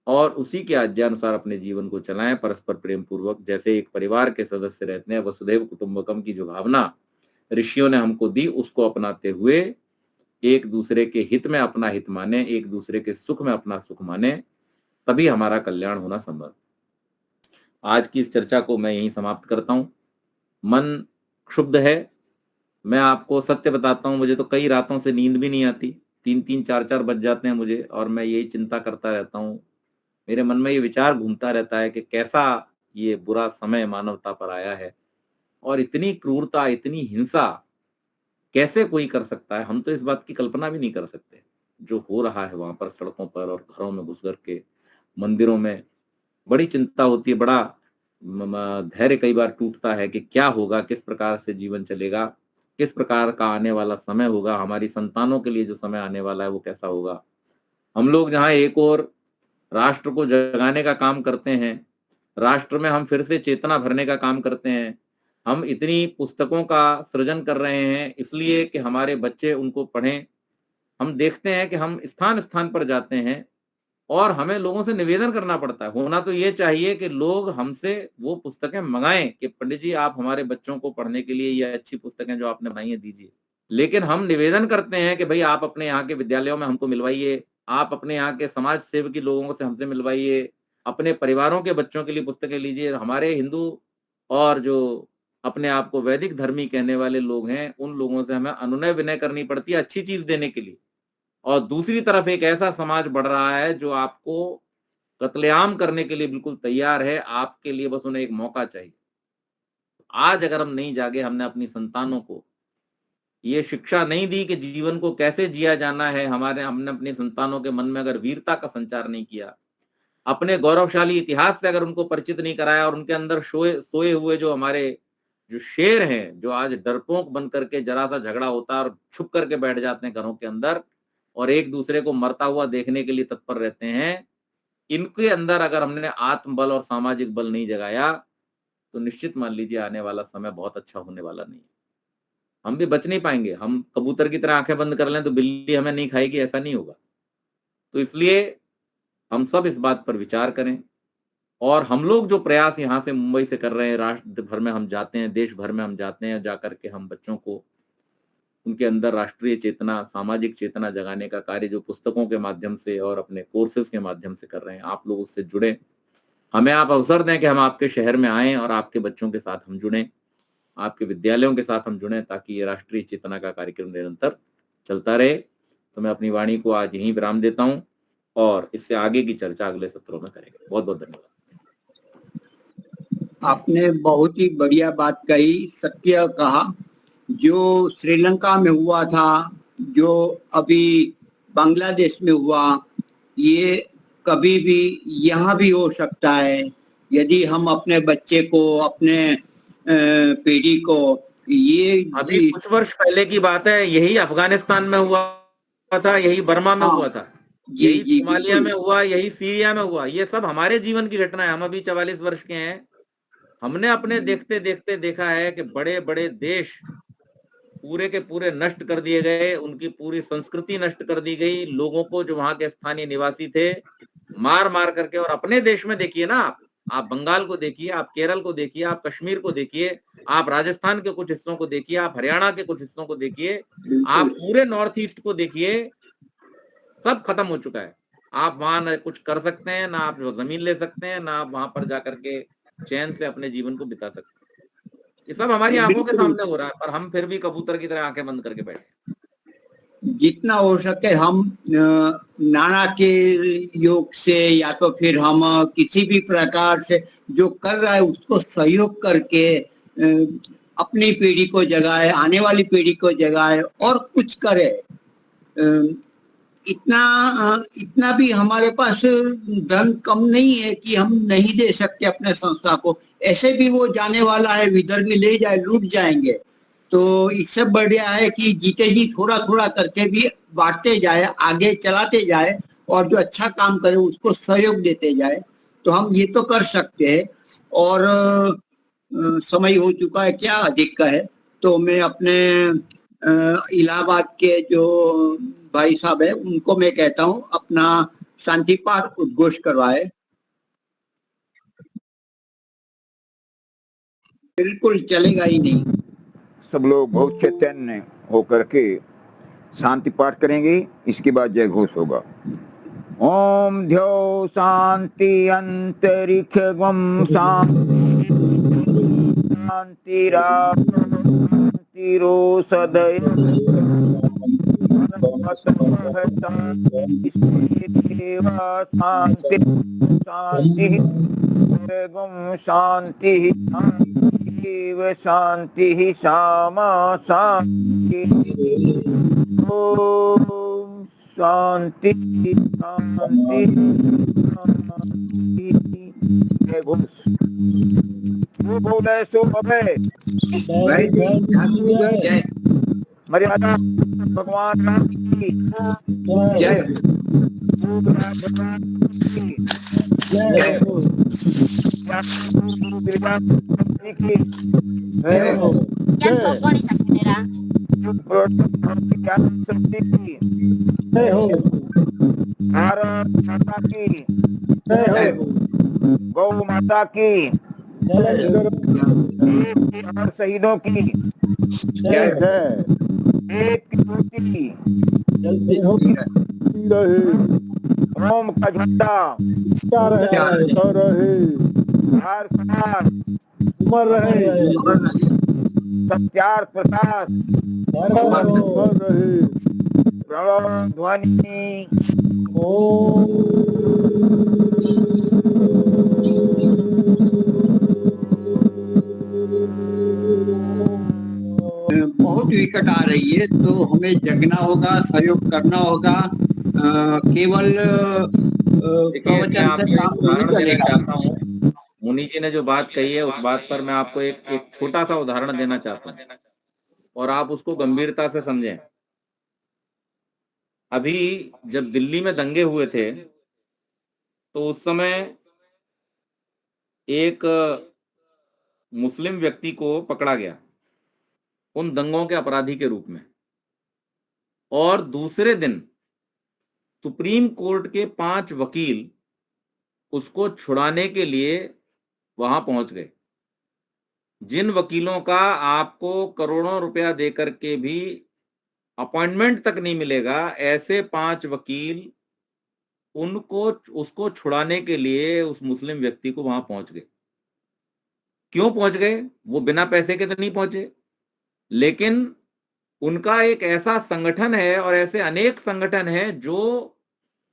और उसी के आज्ञानुसार अपने जीवन को चलाएं, परस्पर प्रेम पूर्वक, जैसे एक परिवार के सदस्य रहते हैं, वसुधैव कुटुंबकम की जो भावना ऋषियों ने हमको दी, उसको अपनाते हुए एक दूसरे के हित में अपना हित माने, एक दूसरे के सुख में अपना सुख माने, तभी हमारा कल्याण होना संभव। आज की इस चर्चा को मैं यहीं समाप्त करता हूं। मन क्षुब्ध है, मैं आपको सत्य बताता हूं, मुझे तो कई रातों से नींद भी नहीं आती, 3-3 4-4 बज जाते हैं मुझे और मैं यही चिंता करता रहता हूं। मेरे मन में ये विचार घूमता रहता है कि कैसा ये बुरा समय मानवता पर आया है, और इतनी क्रूरता, इतनी हिंसा कैसे कोई कर सकता है? हम तो इस बात की कल्पना भी नहीं कर सकते। जो हो रहा है वहां पर सड़कों पर और घरों में घुस कर के, मंदिरों में, बड़ी चिंता होती है, बड़ा धैर्य कई बार टूटता है कि क्या होगा, किस प्रकार से जीवन चलेगा, किस प्रकार का आने वाला समय होगा, हमारी संतानों के लिए जो समय आने वाला है वो कैसा होगा। हम लोग जहाँ एक और राष्ट्र को जगाने का काम करते हैं, राष्ट्र में हम फिर से चेतना भरने का काम करते हैं, हम इतनी पुस्तकों का सृजन कर रहे हैं इसलिए कि हमारे बच्चे उनको पढ़ें। हम देखते हैं कि हम स्थान स्थान पर जाते हैं और हमें लोगों से निवेदन करना पड़ता है। होना तो ये चाहिए कि लोग हमसे वो पुस्तकें मंगाएं कि पंडित जी आप हमारे बच्चों को पढ़ने के लिए ये अच्छी पुस्तकें जो आपने बनाई है दीजिए। लेकिन हम निवेदन करते हैं कि भाई आप अपने यहाँ के विद्यालयों में हमको मिलवाइए, आप अपने यहाँ के समाज सेवकी लोगों से हमसे मिलवाइए, अपने परिवारों के बच्चों के लिए पुस्तकें लीजिए। हमारे हिंदू और जो अपने आप को वैदिक धर्मी कहने वाले लोग हैं, उन लोगों से हमें अनुनय विनय करनी पड़ती है अच्छी चीज देने के लिए। और दूसरी तरफ एक ऐसा समाज बढ़ रहा है जो आपको कत्लेआम करने के लिए बिल्कुल तैयार है, आपके लिए बस उन्हें एक मौका चाहिए। आज अगर हम नहीं जागे, हमने अपनी संतानों को ये शिक्षा नहीं दी कि जीवन को कैसे जिया जाना है, हमने अपनी संतानों के मन में अगर वीरता का संचार नहीं किया, अपने गौरवशाली इतिहास से अगर उनको परिचित नहीं कराया और उनके अंदर सोए हुए जो हमारे जो शेर हैं, जो आज डरपोक बन करके जरा सा झगड़ा होता है और छुप करके बैठ जाते हैं घरों के अंदर और एक दूसरे को मरता हुआ देखने के लिए तत्पर रहते हैं, इनके अंदर अगर हमने आत्मबल और सामाजिक बल नहीं जगाया, तो निश्चित मान लीजिए आने वाला समय बहुत अच्छा होने वाला नहीं है। हम भी बच नहीं पाएंगे। हम कबूतर की तरह आंखें बंद कर लें तो बिल्ली हमें नहीं खाएगी, ऐसा नहीं होगा। तो इसलिए हम सब इस बात पर विचार करें और हम लोग जो प्रयास यहाँ से मुंबई से कर रहे हैं, राष्ट्र भर में हम जाते हैं, देश भर में हम जाते हैं, जाकर के हम बच्चों को उनके अंदर राष्ट्रीय चेतना, सामाजिक चेतना जगाने का कार्य जो पुस्तकों के माध्यम से और अपने कोर्सेज के माध्यम से कर रहे हैं, आप लोग उससे जुड़े। हमें आप अवसर दें कि हम आपके शहर में आएं और आपके बच्चों के साथ हम जुड़ें, आपके विद्यालयों के साथ हम जुड़ें, ताकि ये राष्ट्रीय चेतना का कार्यक्रम निरंतर चलता रहे। तो मैं अपनी वाणी को आज यहीं विराम देता हूं और इससे आगे की चर्चा अगले सत्रों में करेंगे। बहुत बहुत धन्यवाद। आपने बहुत ही बढ़िया बात कही, सत्य कहा। जो श्रीलंका में हुआ था, जो अभी बांग्लादेश में हुआ, ये कभी भी यहाँ भी हो सकता है यदि हम अपने बच्चे को, अपने पीढ़ी को ये अभी कुछ वर्ष पहले की बात है, यही अफगानिस्तान में हुआ था, यही बर्मा में हुआ था, यही सोमालिया में हुआ, यही सीरिया में हुआ। ये सब हमारे जीवन की घटना है। हम अभी 44 वर्ष के हैं। हमने अपने देखते देखते देखा है कि बड़े बड़े देश पूरे के पूरे नष्ट कर दिए गए, उनकी पूरी संस्कृति नष्ट कर दी गई, लोगों को जो वहां के स्थानीय निवासी थे मार मार करके। और अपने देश में देखिए ना, आप बंगाल को देखिए, आप केरल को देखिए, आप कश्मीर को देखिए, आप राजस्थान के कुछ हिस्सों को देखिए, आप हरियाणा के कुछ हिस्सों को देखिए, आप पूरे नॉर्थ ईस्ट को देखिए, सब खत्म हो चुका है। आप वहां न कुछ कर सकते हैं, ना आप जमीन ले सकते हैं, ना आप वहां पर जाकर के चैन से अपने जीवन को बिता सकते हैं। ये सब हमारी आंखों के सामने हो रहा है, पर हम फिर भी कबूतर की तरह आंखें बंद करके बैठे। जितना हो सके हम नाना के योग से या तो फिर हम किसी भी प्रकार से जो कर रहा है उसको सहयोग करके अपनी पीढ़ी को जगाए, आने वाली पीढ़ी को जगाए और कुछ करे। इतना भी हमारे पास धन कम नहीं है कि हम नहीं दे सकते अपने संस्था को। ऐसे भी वो जाने वाला है, विदर्भ में ले जाए, लूट जाएंगे। तो इससे बढ़िया है कि जीते जी थोड़ा थोड़ा करके भी बांटते जाए, आगे चलाते जाए और जो अच्छा काम करे उसको सहयोग देते जाए। तो हम ये तो कर सकते हैं। और समय हो चुका है, क्या अधिक का है, तो मैं अपने इलाहाबाद के जो भाई साहब है उनको मैं कहता हूँ अपना शांति पाठ उद्घोष करवाए। बिल्कुल चलेगा ही नहीं। सब लोग बहुत चैतन्य होकर के शांति पाठ करेंगे, इसके बाद जय घोष होगा। ओम ध्यो शांति अंतरिक्षं शांतिरो सदय शांति शांति शांति शांति श्यामा शांति ओम शांति शांति जो बोले सो अभय जय मर्यादा भगवान राम की जय जय भारत माता की गौ माता की और शहीदों की एक रोम का झंडा हर साल उमर रहे सत्यार प्रकाश प्रणव ध्वनि बहुत विकट आ रही है, तो हमें जगना होगा, सहयोग करना होगा। केवल प्रवचन से काम नहीं चलेगा। मुनि जी ने जो बात कही है उस बात पर मैं आपको एक छोटा सा उदाहरण देना चाहता हूँ और आप उसको गंभीरता से समझें। अभी जब दिल्ली में दंगे हुए थे तो उस समय एक मुस्लिम व्यक्ति को पकड़ा गया उन दंगों के अपराधी के रूप में, और दूसरे दिन सुप्रीम कोर्ट के 5 वकील उसको छुड़ाने के लिए वहां पहुंच गए। जिन वकीलों का आपको करोड़ों रुपया देकर के भी अपॉइंटमेंट तक नहीं मिलेगा, ऐसे 5 वकील उसको छुड़ाने के लिए उस मुस्लिम व्यक्ति को वहां पहुंच गए। क्यों पहुंच गए? वो बिना पैसे के तो नहीं पहुंचे, लेकिन उनका एक ऐसा संगठन है और ऐसे अनेक संगठन हैं जो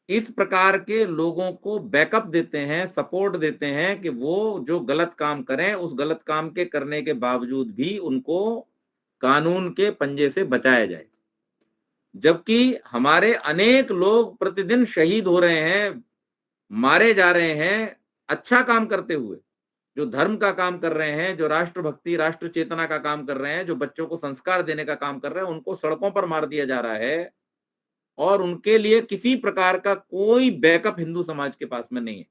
इस प्रकार के लोगों को बैकअप देते हैं, सपोर्ट देते हैं कि वो जो गलत काम करें उस गलत काम के करने के बावजूद भी उनको कानून के पंजे से बचाया जाए। जबकि हमारे अनेक लोग प्रतिदिन शहीद हो रहे हैं, मारे जा रहे हैं, अच्छा काम करते हुए, जो धर्म का काम कर रहे हैं, जो राष्ट्रभक्ति राष्ट्र चेतना का काम कर रहे हैं, जो बच्चों को संस्कार देने का काम कर रहे हैं, उनको सड़कों पर मार दिया जा रहा है और उनके लिए किसी प्रकार का कोई बैकअप हिंदू समाज के पास में नहीं है।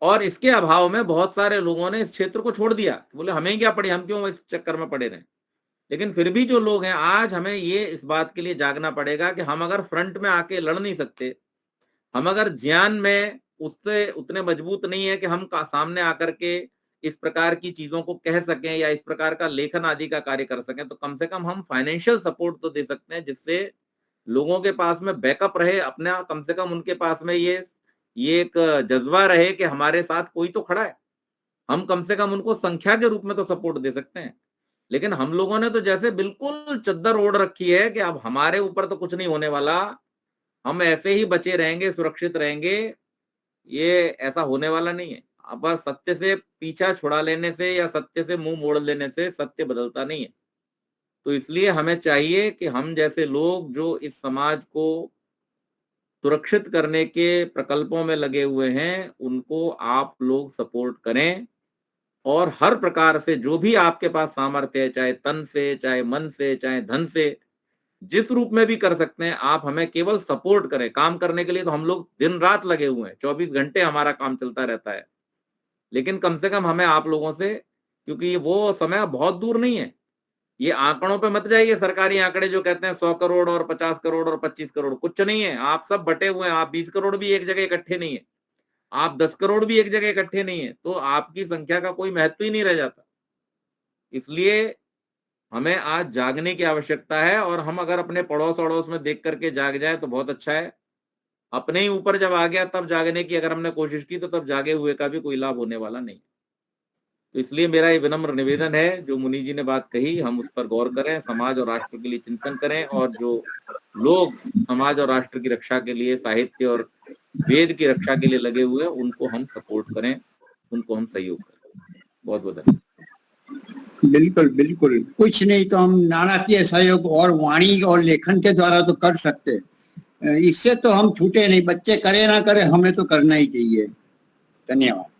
और इसके अभाव में बहुत सारे लोगों ने इस क्षेत्र को छोड़ दिया, बोले हमें क्या पड़ी, हम क्यों इस चक्कर में पड़े रहे। लेकिन फिर भी जो लोग हैं, आज हमें ये इस बात के लिए जागना पड़ेगा कि हम अगर फ्रंट में आके लड़ नहीं सकते, हम अगर ज्ञान में उससे उतने मजबूत नहीं है कि हम सामने आकर के इस प्रकार की चीजों को कह सकें या इस प्रकार का लेखन आदि का कार्य कर सकें, तो कम से कम हम फाइनेंशियल सपोर्ट तो दे सकते हैं, जिससे लोगों के पास में बैकअप रहे अपना, कम से कम उनके पास में ये एक जज्बा रहे कि हमारे साथ कोई तो खड़ा है। हम कम से कम उनको संख्या के रूप में तो सपोर्ट दे सकते हैं। लेकिन हम लोगों ने तो जैसे बिल्कुल चद्दर ओढ़ रखी है कि अब हमारे ऊपर तो कुछ नहीं होने वाला, हम ऐसे ही बचे रहेंगे, सुरक्षित रहेंगे। ये ऐसा होने वाला नहीं है। अब सत्य से पीछा छुड़ा लेने से या सत्य से मुंह मोड़ लेने से सत्य बदलता नहीं है। तो इसलिए हमें चाहिए कि हम जैसे लोग जो इस समाज को सुरक्षित करने के प्रकल्पों में लगे हुए हैं, उनको आप लोग सपोर्ट करें और हर प्रकार से जो भी आपके पास सामर्थ्य है, चाहे तन से, चाहे मन से, चाहे धन से, जिस रूप में भी कर सकते हैं, आप हमें केवल सपोर्ट करें। काम करने के लिए तो हम लोग दिन रात लगे हुए हैं, 24 घंटे हमारा काम चलता रहता है, लेकिन कम से कम हमें आप लोगों से, क्योंकि वो समय बहुत दूर नहीं है। ये आंकड़ों पे मत जाइए, सरकारी आंकड़े जो कहते हैं 100 करोड़ और 50 करोड़ और 25 करोड़, कुछ नहीं है। आप सब बटे हुए हैं। आप 20 करोड़ भी एक जगह इकट्ठे नहीं है, आप 10 करोड़ भी एक जगह इकट्ठे नहीं है, तो आपकी संख्या का कोई महत्व ही नहीं रह जाता। इसलिए हमें आज जागने की आवश्यकता है, और हम अगर अपने पड़ोस अड़ोस में देख करके जाग जाए तो बहुत अच्छा है। अपने ही ऊपर जब आ गया तब जागने की अगर हमने कोशिश की, तो तब जागे हुए का भी कोई लाभ होने वाला नहीं। तो इसलिए मेरा ये विनम्र निवेदन है, जो मुनि जी ने बात कही हम उस पर गौर करें, समाज और राष्ट्र के लिए चिंतन करें, और जो लोग समाज और राष्ट्र की रक्षा के लिए, साहित्य और वेद की रक्षा के लिए लगे हुए हैं, उनको हम सपोर्ट करें, उनको हम सहयोग करें। बहुत बहुत धन्यवाद। बिल्कुल बिल्कुल, कुछ नहीं तो हम नाणाकीय सहयोग और वाणी और लेखन के द्वारा तो कर सकते, इससे तो हम छूटे नहीं। बच्चे करे ना करे, हमें तो करना ही चाहिए। धन्यवाद।